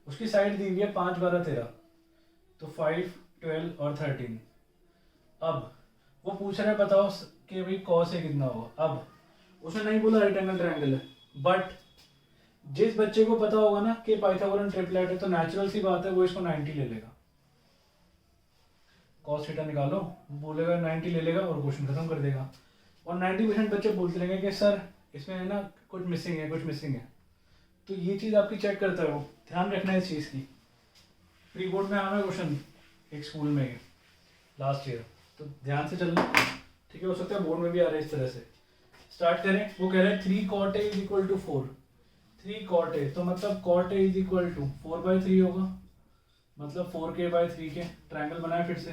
[SPEAKER 1] उसकी साइड दी हुई है 5 12 13, तो 5 12 और 13। अब वो पूछ रहा है बताओ कि भाई cos A कितना होगा। अब उसने नहीं बोला राइट एंगल ट्रायंगल है, बट जिस बच्चे को पता होगा ना कि पाइथागोरन ट्रिपलेट है, तो नेचुरल सी बात है वो इसको 90 ले लेगा। cos थीटा निकालो, बोलेगा 90 ले लेगा और क्वेश्चन खत्म कर देगा। और 90% बच्चे बोलते रहेंगे कि सर इसमें है ना कुछ मिसिंग है, कुछ मिसिंग है। तो ये चीज़ आपकी चेक करता है वो, ध्यान रखना है इस चीज़ की। प्री बोर्ड में आना है क्वेश्चन एक स्कूल में लास्ट ईयर, तो ध्यान से चलना। ठीक है, हो सकता है बोर्ड में भी आ रहा है इस तरह से। स्टार्ट करें। वो कह रहे हैं 3 cot A is equal to 4। 3 cot A, तो मतलब cot A is equal to 4/3 होगा, मतलब 4k/3 के। ट्रायंगल बनाए फिर से,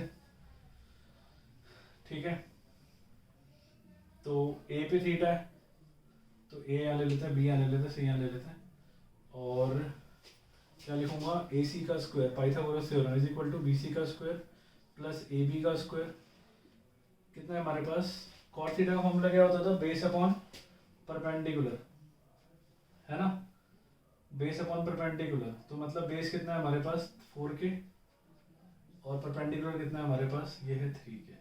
[SPEAKER 1] ठीक है। तो A पे थीटा है, तो A यहाँ ले लेते हैं, B यहाँ ले लेते हैं, C यहाँ ले लेते हैं, और क्या लिखूंगा? AC का square, Pythagoras theorem, is equal to BC का स्क्वायर प्लस AB का स्क्वायर। कितना है हमारे पास? cot थीटा का फॉर्मूला क्या होता था? बेस अपॉन परपेंडिकुलर, है ना, बेस अपॉन परपेंडिकुलर। तो मतलब बेस कितना है हमारे पास? 4k, और परपेंडिकुलर कितना है हमारे पास? ये है 3k।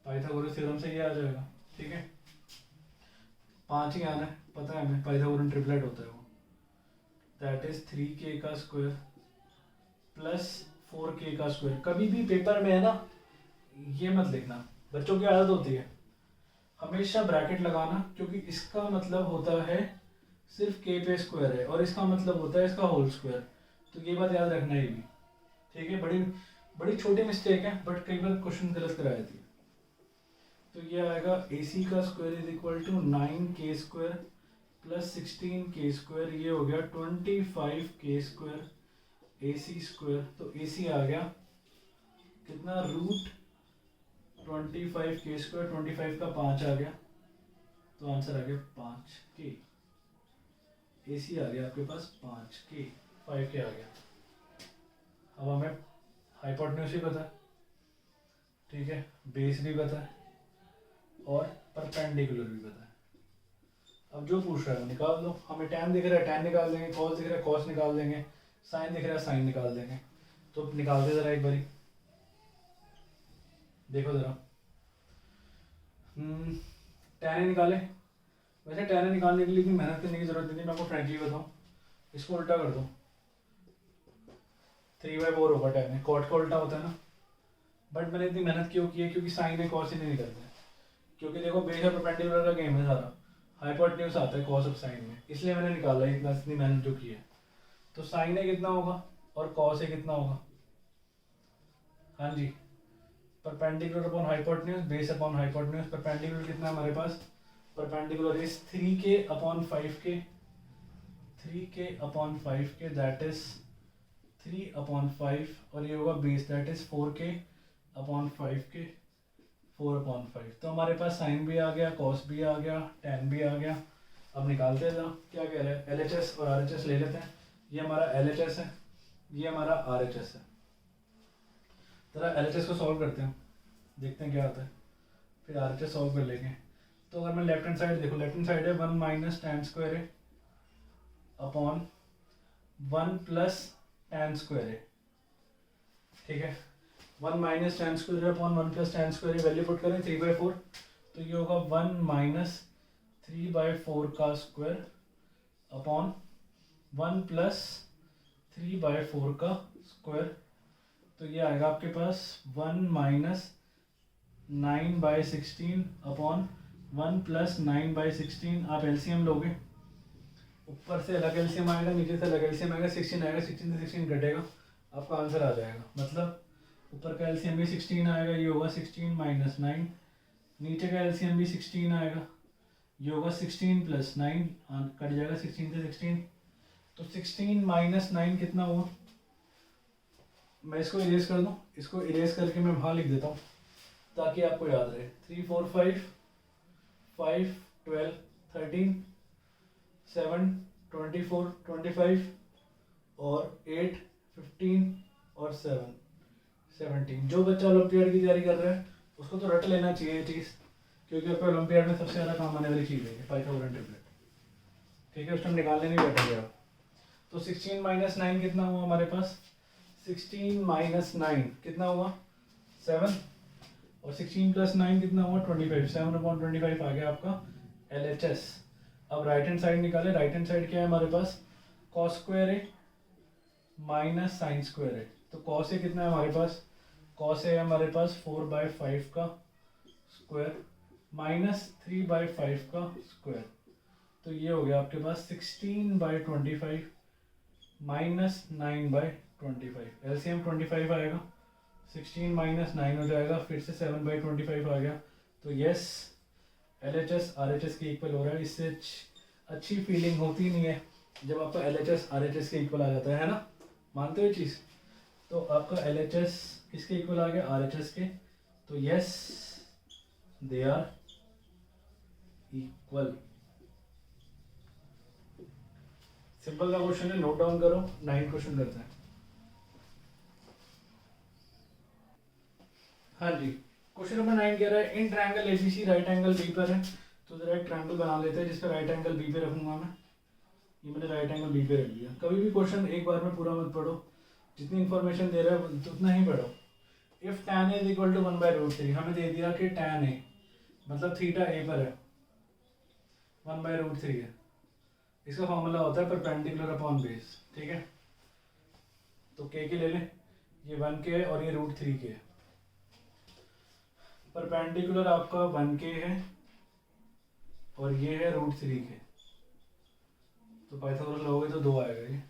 [SPEAKER 1] पाइथागोरस थ्योरम से ये आ जाएगा। ठीक है, 5 ही आना है, पता है हमें पाइथागोरन ट्रिपलेट होता है वो, दैट इज 3k का स्क्वायर प्लस 4k का स्क्वायर। कभी भी पेपर में है ना ये मत लिखना, बच्चों की आदत होती है हमेशा ब्रैकेट लगाना, क्योंकि इसका मतलब होता है सिर्फ k पे स्क्वायर है और इसका मतलब होता है इसका होल स्क्वायर। तो ये बात याद रखना ही भी। ठीक है, बड़ी बड़ी छोटी मिस्टेक है बट कई बार क्वेश्चन गलत करा देती है। तो ये आएगा AC का square is equal to 9k square plus 16k square, ये हो गया 25k स्क्वायर AC स्क्वायर। तो AC आ गया कितना? रूट 25k स्क्वायर, 25 का 5 आ गया, तो आंसर आ गया 5k। AC आ गया आपके पास 5k, 5k आ गया। अब हमें हाइपोटेन्यूज भी पता है, ठीक है, बेस भी पता है और परपेंडिकुलर भी पता है। अब जो पूछ रहा है वो निकाल दो। हमें tan दिख रहा है tan निकाल देंगे, cos दिख रहा है cos निकाल देंगे, sin दिख रहा है sin निकाल देंगे। तो निकाल दे जरा एक बारी, देखो जरा। tan A निकाले। वैसे tan A निकालने के लिए इतनी मेहनत करने की जरूरत नहीं है, मैं आपको फ्रेंकली बताऊँ, इसको उल्टा कर दो, 3/4 होगा tan A। cot का उल्टा होता है ना, बट मैंने इतनी मेहनत क्यों की है? क्योंकि sin है cos ही नहीं निकलते, क्योंकि देखो बेस और परपेंडिकुलर का गेम है सारा, हाइपोटेन्यूज आता है cos ऑफ sin में, इसलिए मैंने निकाला है इतनी मेहनत जो की है। तो sin A कितना होगा और cos A कितना होगा? हाँ जी, perpendicular upon hypotenuse, base upon hypotenuse. Perpendicular कितना है हमारे पास? Perpendicular is 3k/5k, 3k/5k, that is 3/5 और ये होगा बेस दैट इज 4k/5 के 4/5। तो हमारे पास साइन भी आ गया, कॉस भी आ गया, टैन भी आ गया। अब निकालते हैं क्या कह रहे हैं, LHS और RHS ले लेते हैं। ये हमारा LHS है, ये हमारा RHS है। जरा LHS को सॉल्व करते हैं, देखते हैं क्या आता है, फिर RHS सॉल्व कर लेंगे। तो अगर मैं लेफ्ट हैंड साइड देखो, लेफ्ट हैंड साइड है 1 माइनस tan स्क्वायर है अपॉन 1 प्लस tan स्क्वायर है, ठीक है। 1 minus tan square upon 1 plus tan square, value put करें 3/4, तो ये होगा 1 माइनस 3/4 का स्क्वायर अपॉन 1 प्लस 3/4 का स्क्वायर। तो ये आएगा आपके पास 1 माइनस 9/16 अपॉन 1 प्लस 9/16। आप एलसीएम लोगे, ऊपर से अलग एलसीएम आएगा, नीचे से अलग एलसीएम आएगा, 16 आएगा, 16 से 16 घटेगा, आपका आंसर आ जाएगा। मतलब ऊपर का एलसीएम भी 16 आएगा, ये होगा 16 माइनस 9, नीचे का एलसीएम भी 16 आएगा, ये होगा 16 प्लस 9, कट जाएगा 16 से 16। तो 16 माइनस 9 कितना हुआ, मैं इसको इरेज कर दूं, इसको इरेज करके मैं वहाँ लिख देता हूँ ताकि आपको याद रहे। 3 4 5 5 12 13 7 24 25 और 8 15 और 7 17। जो बच्चा ओलंपियाड की तैयारी कर रहा है उसको तो रट लेना चाहिए ये चीज़, क्योंकि आपको ओलंपियाड में सबसे ज़्यादा काम आने वाली चीज़ है पाइथागोरन ट्रिपलेट, ठीक है। उस टाइम निकालने नहीं बैठेंगे आप। तो 16 माइनस 9 कितना हुआ हमारे पास, 16 माइनस 9 कितना हुआ 7, और 16 प्लस 9 कितना हुआ 25, 7/25 आ गया आपका LHS। अब राइट हैंड साइड निकाले, राइट हैंड साइड क्या है हमारे पास, कॉस स्क्वायर है माइनस साइन स्क्वायर है। तो कॉस है कितना है हमारे पास, कॉस है हमारे पास 4/5 का स्क्वायर माइनस 3/5 का स्क्वायर। तो ये हो गया आपके पास 16/25 माइनस 9/25। एलसीएम 25 आएगा, 16 माइनस 9 हो जाएगा, फिर से 7/25 आ गया। तो यस LHS RHS के इक्वल हो रहा है। इससे अच्छी फीलिंग होती नहीं है जब आपका LHS RHS के इक्वल आ जाता है ना, मानते हो चीज़। तो आपका LHS किसके इक्वल आ गया, RHS के। तो yes they are equal. Simple का क्वेश्चन है, नोट डाउन करो। 9 क्वेश्चन करते हैं। हाँ जी, क्वेश्चन नंबर 9 कह रहा है in triangle ABC right angle B पर है। तो जरा एक ट्रायंगल बना लेते हैं जिसका राइट एंगल बी पे रखूंगा मैं। ये मैंने राइट एंगल बी पे रख दिया। कभी भी क्वेश्चन एक बार में पूरा मत पढ़ो, जितनी इन्फॉर्मेशन दे रहा है उतना ही पढ़ो। If tan is equal to 1/√3, हमें दे दिया कि tan a मतलब थीटा a पर है 1/√3 है। इसका फॉर्मूला होता है परपेंडिकुलर अपॉन बेस, ठीक है। तो k के ले लें, ये 1k है और ये √3 के है। परपेंडिकुलर आपका 1k है और ये है √3 के। तो पाइथागोरस लोगे तो 2 आएगा ये।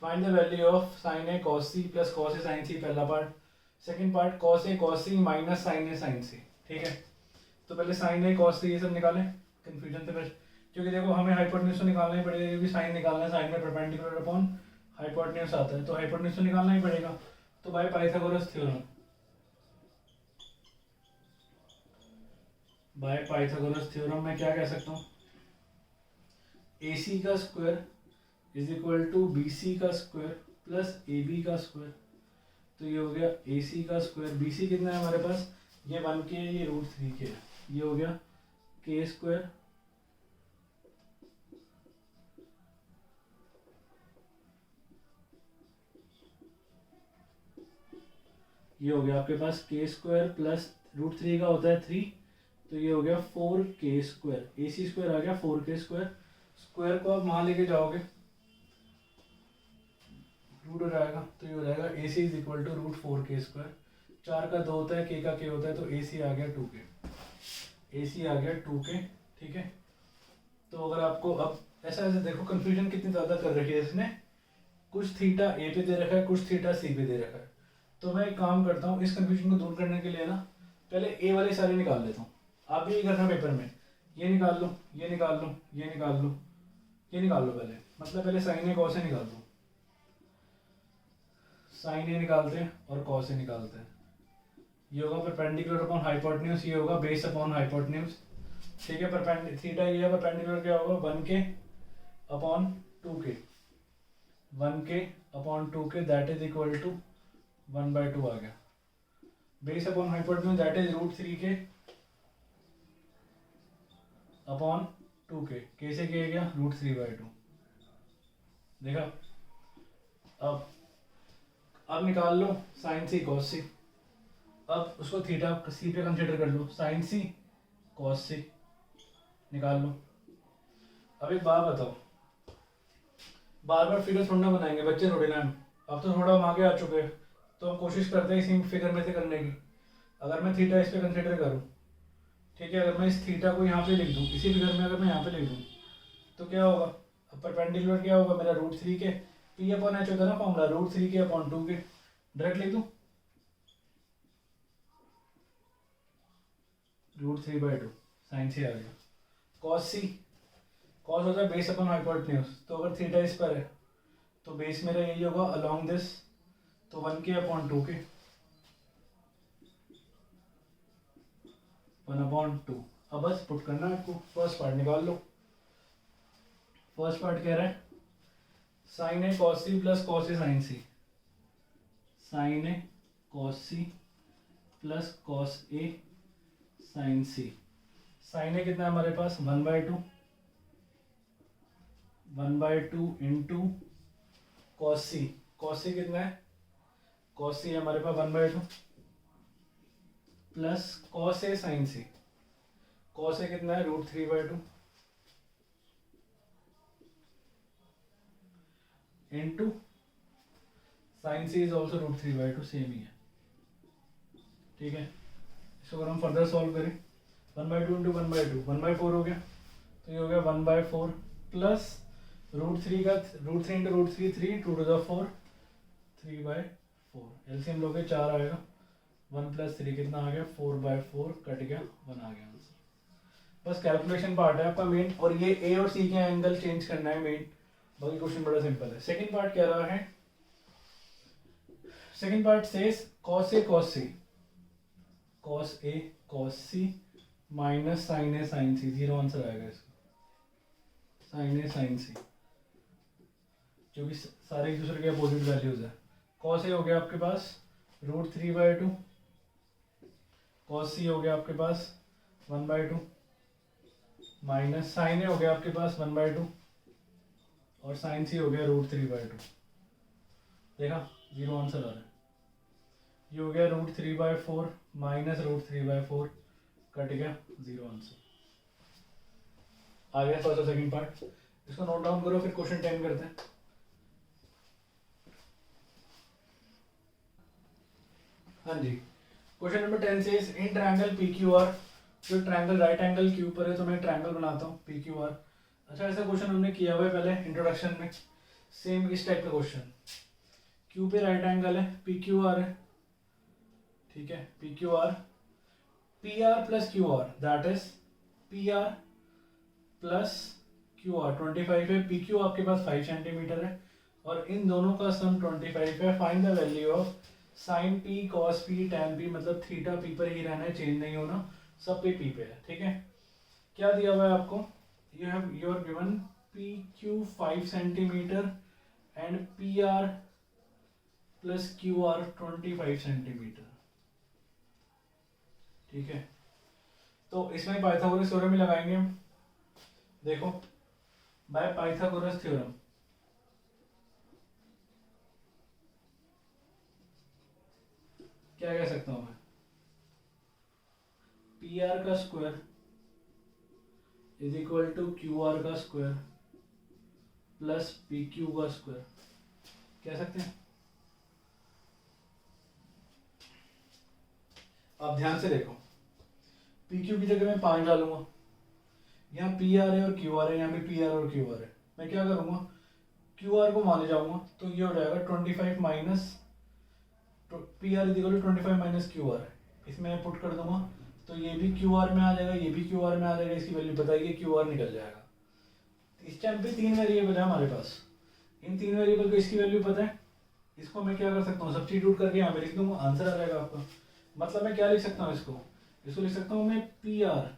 [SPEAKER 1] Find the value of sin a cos c plus cos a sin c, पहला part. Second part cos a cos c minus sin a sin c, ठीक है। तो पहले sin a cos c ये सब निकालें कंफ्यूजन से पहले, क्योंकि देखो हमें हाइपोटेन्यूज तो निकालना ही पड़ेगा, क्योंकि साइन निकालना है, साइन में परपेंडिकुलर अपॉन हाइपोटेन्यूज आता है, तो हाइपोटेन्यूज तो निकालना ही पड़ेगा। तो by Pythagoras theorem, by Pythagoras theorem मैं क्या कह सकता हूँ, AC का square is equal to BC का स्क्वायर प्लस AB का स्क्वायर। तो ये हो गया AC का स्क्वायर, BC कितना है हमारे पास, ये 1k है, ये √3 के है, ये हो गया k स्क्वायर ये हो गया आपके पास k स्क्वायर प्लस √3 का होता है 3, तो ये हो गया 4k स्क्वायर। AC स्क्वायर आ गया 4k स्क्वायर। स्क्वायर को आप वहाँ लेके जाओगे रूट हो जाएगा, तो ये हो जाएगा AC is equal to √4k square. 4 का 2 होता है, k का k होता है, तो AC आ गया 2k, AC आ गया 2k, ठीक है। तो अगर आपको अब ऐसा देखो कंफ्यूजन कितनी ज़्यादा कर रखी है इसने, कुछ थीटा A पे दे रखा है, कुछ थीटा C पे दे रखा है। तो मैं एक काम करता हूँ, इस कंफ्यूजन को दूर करने के लिए ना पहले A वाले सारे निकाल लेता हूँ। आप भी ये करना पेपर में, ये निकाल लो, ये निकाल लो, ये निकाल लो, ये निकाल लो पहले, मतलब पहले साइन ए कॉस ए निकाल दो। साइन ए निकालते हैं और कॉस ए निकालते हैं। ये होगा परपेंडिकुलर अपॉन हाइपोटेन्यूज, ये होगा बेस अपॉन हाइपोटेन्यूज। ठीक है, थीटा ये है, परपेंडिकुलर क्या होगा 1k upon 2k, 1k upon 2k that is equal to 1/2 आ गया। Base upon hypotenuse that is √3k upon 2k, कैसे किया गया √3/2। देखा। अब निकाल लो साइन सी कॉस सी। अब उसको थीटा सी पे कंसिडर कर लो, साइन सी कॉस सी निकाल लो। अब एक बात बताओ, बार बार फिगर थोड़ा ना बनाएंगे बच्चे, थोड़े ना। अब तो थोड़ा हम आगे आ चुके हैं, तो हम कोशिश करते हैं इसी फिगर में से करने की। अगर मैं थीटा इस पे कंसिडर करूँ, ठीक है, अगर मैं इस थीटा को यहाँ पे लिख दूँ, इसी फिगर में अगर मैं यहाँ पे लिख दूँ तो क्या होगा, अब परपेंडिकुलर क्या होगा मेरा √3k, पी अपॉन एच होता है ना formula, √3k upon 2k, direct लिख दूँ √3/2 साइन सी आ गया। कॉस सी, कॉस होता है बेस अपॉन हाइपोटेन्यूज, तो अगर थीटा इस पर है तो बेस मेरा यही होगा अलोंग दिस, तो 1k अपॉन 2k 1/2। अब बस पुट करना है आपको, फर्स्ट पार्ट निकाल लो। फर्स्ट पार्ट कह रहा है sine A cos C plus cos A sine C, sine A cos C plus cos A sine C. Sine A कितना है हमारे पास 1/2, 1/2 into cos C, cos C कितना है, कॉस सी हमारे पास 1/2 plus cos A sine C, cos A कितना है √3/2 into sine C is also √3/2, same ही है। ठीक है, इसको अगर हम फर्दर सॉल्व करें 1/2 इंटू 1/2 1/4 हो गया, तो ये हो गया 1/4 प्लस √3 का √3 इंटू √3 3 2 to the 4 3/4, एलसीएम लोगे 4 आएगा, 1 + 3 कितना आ गया 4/4, कट गया 1 आ गया आंसर। बस कैलकुलेशन पार्ट है आपका मेन, और ये ए और सी के एंगल चेंज करना है मेन, बाकी क्वेश्चन बड़ा सिंपल है। सेकंड पार्ट कह रहा है, second part says cos A cos C, cos A cos C minus sin A sin C, 0 answer आएगा इसका, sin A sin C, जो कि सारे एक दूसरे के अपोजिट वैल्यूज है। cos A हो गया आपके पास √3/2, cos C हो गया आपके पास 1/2, माइनस sin A हो गया आपके पास 1/2 और sin C हो गया √3/2। देखा 0 आंसर आ रहा है। ये हो गया √3/4 माइनस √3/4, कट गया 0 आंसर आ गया। फर्स्ट और सेकंड पार्ट, इसको नोट डाउन करो, फिर क्वेश्चन 10 करते हैं। हाँ जी, क्वेश्चन नंबर 10 से इन ट्रायंगल PQR, जो ट्रायंगल राइट एंगल के ऊपर है, तो मैं ट्रायंगल बनाता हूँ PQR। अच्छा, ऐसा क्वेश्चन हमने किया हुआ है पहले इंट्रोडक्शन में, सेम इस टाइप का क्वेश्चन। क्यू पे राइट एंगल है, PQR है, ठीक है, PQR PR plus QR that is PR plus QR 25 है, PQ आपके पास 5 सेंटीमीटर है और इन दोनों का सम 25 है। Find the value of sine P cos P tan P, मतलब थीटा P पर ही रहना है, चेंज नहीं होना, सब पे P पे है। ठीक है, क्या दिया हुआ है आपको, you are given PQ 5 centimetre and PR plus QR 25 centimetre. ठीक है, तो इसमें पाइथागोरस थ्योरम ही लगाएंगे हम। देखो, बाय पाइथागोरस थ्योरम क्या कह सकता हूं मैं, PR का square is equal to QR का स्क्वायर प्लस PQ का स्क्वायर, कह सकते हैं। आप ध्यान से देखो, PQ की जगह मैं 5 डालूंगा, यहाँ PR है और QR है, यहाँ भी PR और QR है। मैं क्या करूँगा, QR को मान ले जाऊँगा, तो ये हो जाएगा 25 minus PR is equal to 25 minus QR, इसमें मैं पुट कर दूंगा, तो ये भी QR में आ जाएगा, ये भी QR में आ जाएगा, इसकी वैल्यू बताइए, QR निकल जाएगा। इस टाइम पे 3 वेरिएबल है हमारे पास, इन 3 वेरिएबल को इसकी वैल्यू पता है, इसको मैं क्या कर सकता हूँ, सब्स्टिट्यूट करके यहाँ पे लिख दूंगा, आंसर आ जाएगा आपका। मतलब मैं क्या लिख सकता हूँ, इसको लिख सकता हूँ मैं P R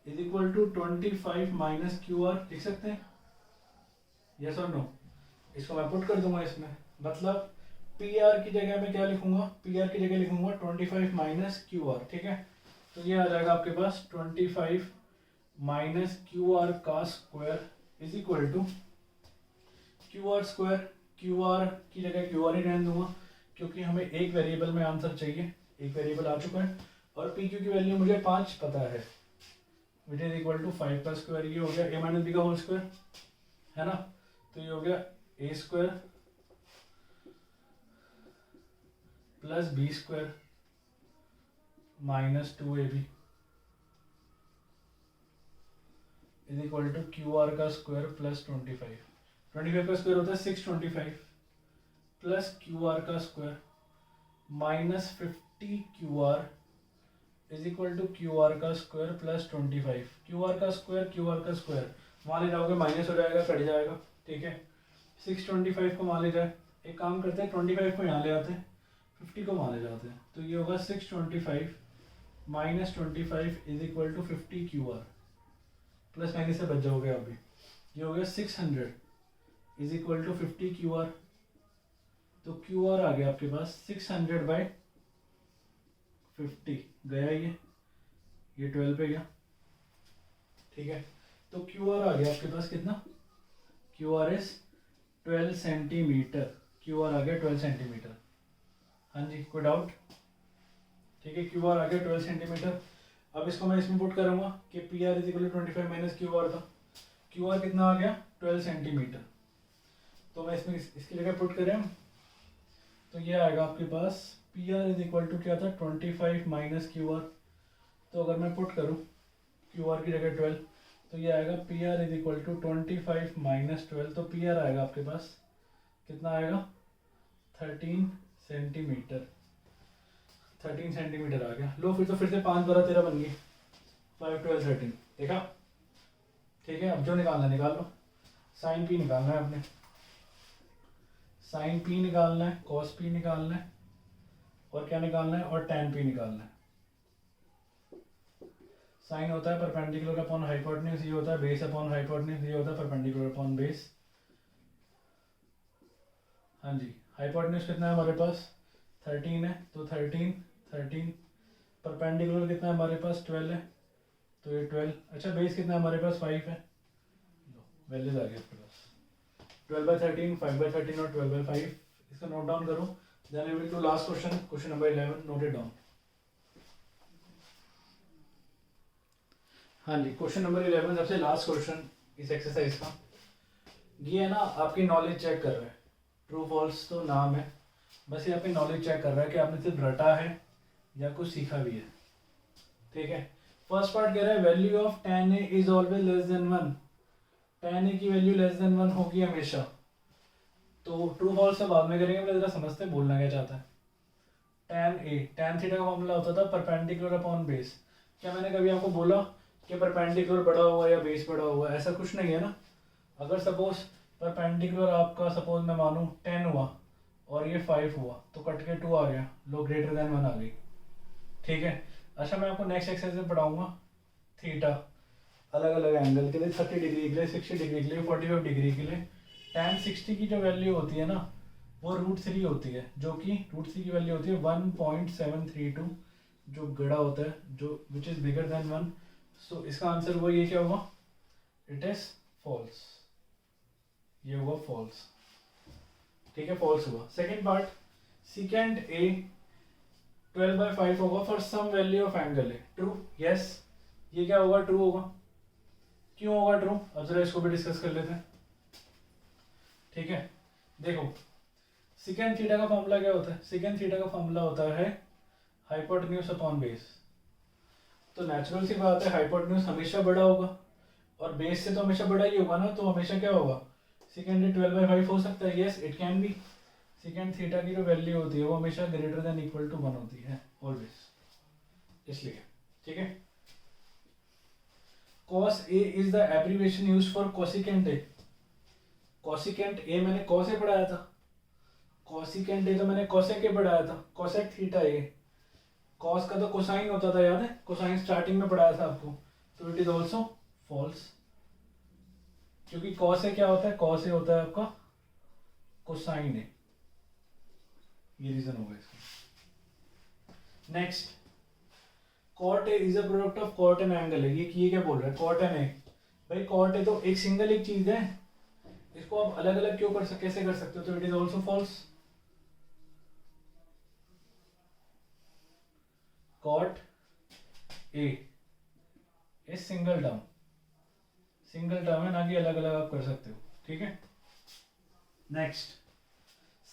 [SPEAKER 1] is equal to 25 minus Q R, लिख सकते हैं, यस और नो। इसको मैं पुट कर दूंगा इसमें, मतलब पी आर की जगह मैं क्या लिखूंगा, पी आर की जगह लिखूंगा 25 माइनस क्यू आर, ठीक है। तो ये आ जाएगा आपके पास 25 माइनस क्यू आर का square is equal to Q R square, Q R की जगह क्यू आर ही रहने दूंगा क्योंकि हमें एक वेरिएबल में आंसर चाहिए, एक वेरिएबल आ चुका है, और पी क्यू की वैल्यू मुझे 5 पता है, विच इज इक्वल टू 5 का स्क्वायर, ये हो गया ए माइनस बी का होल स्क्वायर, है ना। तो ये हो गया A square plus B square minus 2ab is equal to Q R का स्क्वायर प्लस 25 का स्क्वायर होता है 625 प्लस क्यू आर का square minus 50 Q R is equal to Q R का स्क्वायर प्लस 25। क्यू आर का square वहाँ ले जाओगे माइनस हो जाएगा, कट जाएगा, ठीक है। 625 को मान ले जाए, एक काम करते हैं 25 को यहाँ ले आते हैं, 50 को वहाँ ले जाते हैं, तो ये होगा 625 minus 25 is equal to 50 Q R, plus minus से बच जाओगे आप भी, ये हो गया 600 is equal to 50 Q R. तो क्यू आर आ गया आपके पास 600 बाई 50 गया, ये 12 पे गया, ठीक है। तो क्यू आर आ गया आपके पास कितना, Q R is 12 centimetre, Q R आ गया 12 सेंटीमीटर। हाँ जी, कोई डाउट, ठीक है, क्यू आर आ गया 12 सेंटीमीटर। अब इसको मैं इसमें पुट करूंगा कि P R is equal to 25 minus Q R था, क्यू आर कितना आ गया 12 सेंटीमीटर, तो मैं इसमें इसकी जगह पुट करें तो ये आएगा आपके पास P R is equal to क्या था 25 माइनस क्यू आर। तो अगर मैं पुट करूँ क्यू आर की जगह 12, तो ये आएगा P R is equal to 25 minus 12, तो पी आर आएगा आपके पास कितना आएगा 13 सेंटीमीटर, 13 सेंटीमीटर आ गया। लो फिर से 5 12 13 बन गई, 5 12 13, देखा, ठीक है। अब जो निकालना है निकाल लो, साइन पी निकालना है आपने, साइन पी निकालना है, कॉस पी निकालना है, और क्या निकालना है, और टैन पी निकालना है। साइन होता है परपेंडिकुलर अपॉन हाइपोटेन्यूज, ये होता है बेस अपॉन हाइपोटेन्यूज, ये होता है परपेंडिकुलर अपॉन बेस। हाँ जी, हाइपोटेन्यूज कितना है हमारे पास 13 है, तो 13 परपेंडिकुलर कितना है हमारे पास 12 है, तो ये 12। अच्छा, बेस कितना है हमारे पास 5 है, वैल्यूज आ गई आपके पास 12/13, 5/13 और 12/5। इसका नोट डाउन करो, then we will do last question, question number 11, note it down. हाँ जी, क्वेश्चन नंबर 11 सबसे लास्ट क्वेश्चन इस एक्सरसाइज का। ये है ना आपकी नॉलेज चेक कर रहा है, ट्रू फॉल्स तो नाम है, बस ये आपकी नॉलेज चेक कर रहा है कि आपने सिर्फ रटा है या कुछ सीखा भी है, ठीक है। फर्स्ट पार्ट कह रहा है value of tan a is always less than 1, tan a की वैल्यू लेस देन 1 होगी हमेशा। तो ट्रू फॉल्स से बाद में करेंगे, जरा समझते हैं बोलना क्या चाहता है। tan थीटा का फॉर्मूला होता था परपेंडिकुलर अपॉन बेस। क्या मैंने कभी आपको बोला कि परपेंडिकुलर बड़ा हुआ या बेस बड़ा हुआ, ऐसा कुछ नहीं है ना। अगर सपोज परपेंडिकुलर आपका सपोज मैं मानूं 10 हुआ और ये 5 हुआ, तो कट के 2 आ गया, लो ग्रेटर देन 1 आ गई, ठीक है। अच्छा, मैं आपको नेक्स्ट एक्सरसाइज में पढ़ाऊंगा थीटा अलग अलग एंगल के लिए, 30 डिग्री के लिए, 60 डिग्री के लिए, 45 डिग्री के लिए। tan 60 की जो वैल्यू होती है ना वो √3 होती है, जो कि √3 की वैल्यू होती है 1.732, जो गड़ा होता है, जो विच इज बिगर देन 1। सो इसका आंसर हुआ, ये क्या हुआ, इट इज फॉल्स, ये हुआ फॉल्स, ठीक है, फॉल्स हुआ। सेकेंड पार्ट, सेकेंड ए 12/5 होगा for some value of angle है, ट्रू, यस, ये क्या होगा, ट्रू होगा। क्यों होगा ट्रू, अब जरा इसको भी डिस्कस कर लेते हैं, ठीक है। देखो सेकेंड थीटा का फॉर्मूला क्या होता है, सेकेंड थीटा का फॉर्मूला होता है हाइपोटेन्यूज अपॉन बेस। तो नेचुरल सी बात है, हाइपोटेन्यूज हमेशा बड़ा होगा और बेस से तो हमेशा बड़ा ही होगा ना, तो हमेशा क्या होगा, सेकेंड 12/5 हो सकता है, yes it can be. Second theta की जो वैल्यू होती है वो हमेशा ग्रेटर देन इक्वल टू 1 होती है ऑलवेज, इसलिए, ठीक है। cos a is the abbreviation used for cosecant a। Cosecant a मैंने cos a पढ़ाया था, कॉसिकेंट ये तो मैंने कोसेक के पढ़ाया था, कोसेक थीटा ये, कॉस का तो कोसाइन होता था, याद है, कोसाइन स्टार्टिंग में पढ़ाया था आपको, तो इट इज ऑल्सो फॉल्स, क्योंकि कॉस से क्या होता है, कॉस से होता है आपका कोसाइन है, ये रीजन होगा इसका। Next, cot A is a product of cot and angle है, ये क्या बोल रहा है, कॉट एंड ए, भाई कॉट ए तो एक सिंगल एक चीज है, इसको आप अलग अलग क्यों कर सकते, कैसे कर सकते हो, तो it is also false. Cot A single term, single term है ना कि अलग अलग आप कर सकते हो, ठीक है। नेक्स्ट,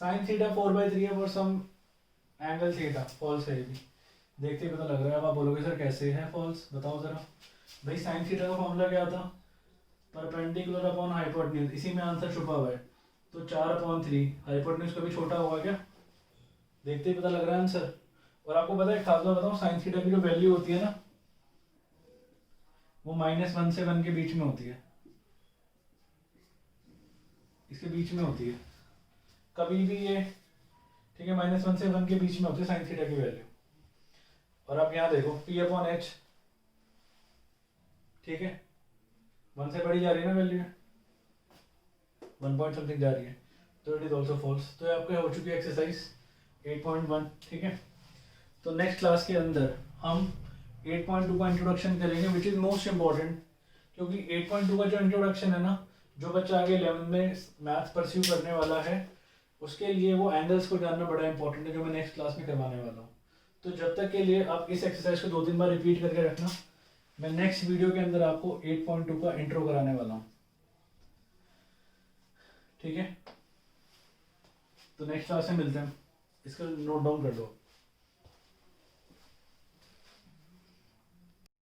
[SPEAKER 1] साइन थीटा 4/3 है for some angle theta, false है ये भी, देखते ही पता लग रहा है। अब आप बोलोगे सर कैसे है फॉल्स, बताओ जरा। भाई साइन थीटा का फॉर्मूला क्या था, परपेंडिकुलर अपॉन हाइपोटेन्यूज, इसी में आंसर छुपा हुआ है, तो 4/3, हाइपोटेन्यूज कभी छोटा होगा क्या, देखते ही पता लग रहा है आंसर। और आपको पता है खास बात बताऊं, साइन थीटा की जो वैल्यू होती है ना, वो -1 से 1 के बीच में होती है, इसके बीच में होती है कभी भी ये, ठीक है, -1 से 1 के बीच में होती है साइन थीटा की वैल्यू। और आप यहाँ देखो P/H, ठीक है, 1 से बड़ी जा रही है ना वैल्यू, 1 पॉइंट समथिंग जा रही है, तो इट इज ऑल्सो फॉल्स। तो ये आपके हो चुकी है एक्सरसाइज 8.1, ठीक है। तो नेक्स्ट क्लास के अंदर हम 8.2 का इंट्रोडक्शन करेंगे, विच इज मोस्ट इंपॉर्टेंट, क्योंकि 8.2 का जो इंट्रोडक्शन है ना, जो बच्चा आगे 11 में मैथ्स परस्यू करने वाला है, उसके लिए वो एंगल्स को जानना बड़ा इंपॉर्टेंट है, जो मैं नेक्स्ट क्लास में करवाने वाला हूँ। तो जब तक के लिए आप इस एक्सरसाइज को 2-3 बार रिपीट करके रखना, मैं नेक्स्ट वीडियो के अंदर आपको 8.2 का इंट्रो कराने वाला हूँ, ठीक है। तो नेक्स्ट क्लास में मिलते हैं, इसका नोट डाउन कर लो।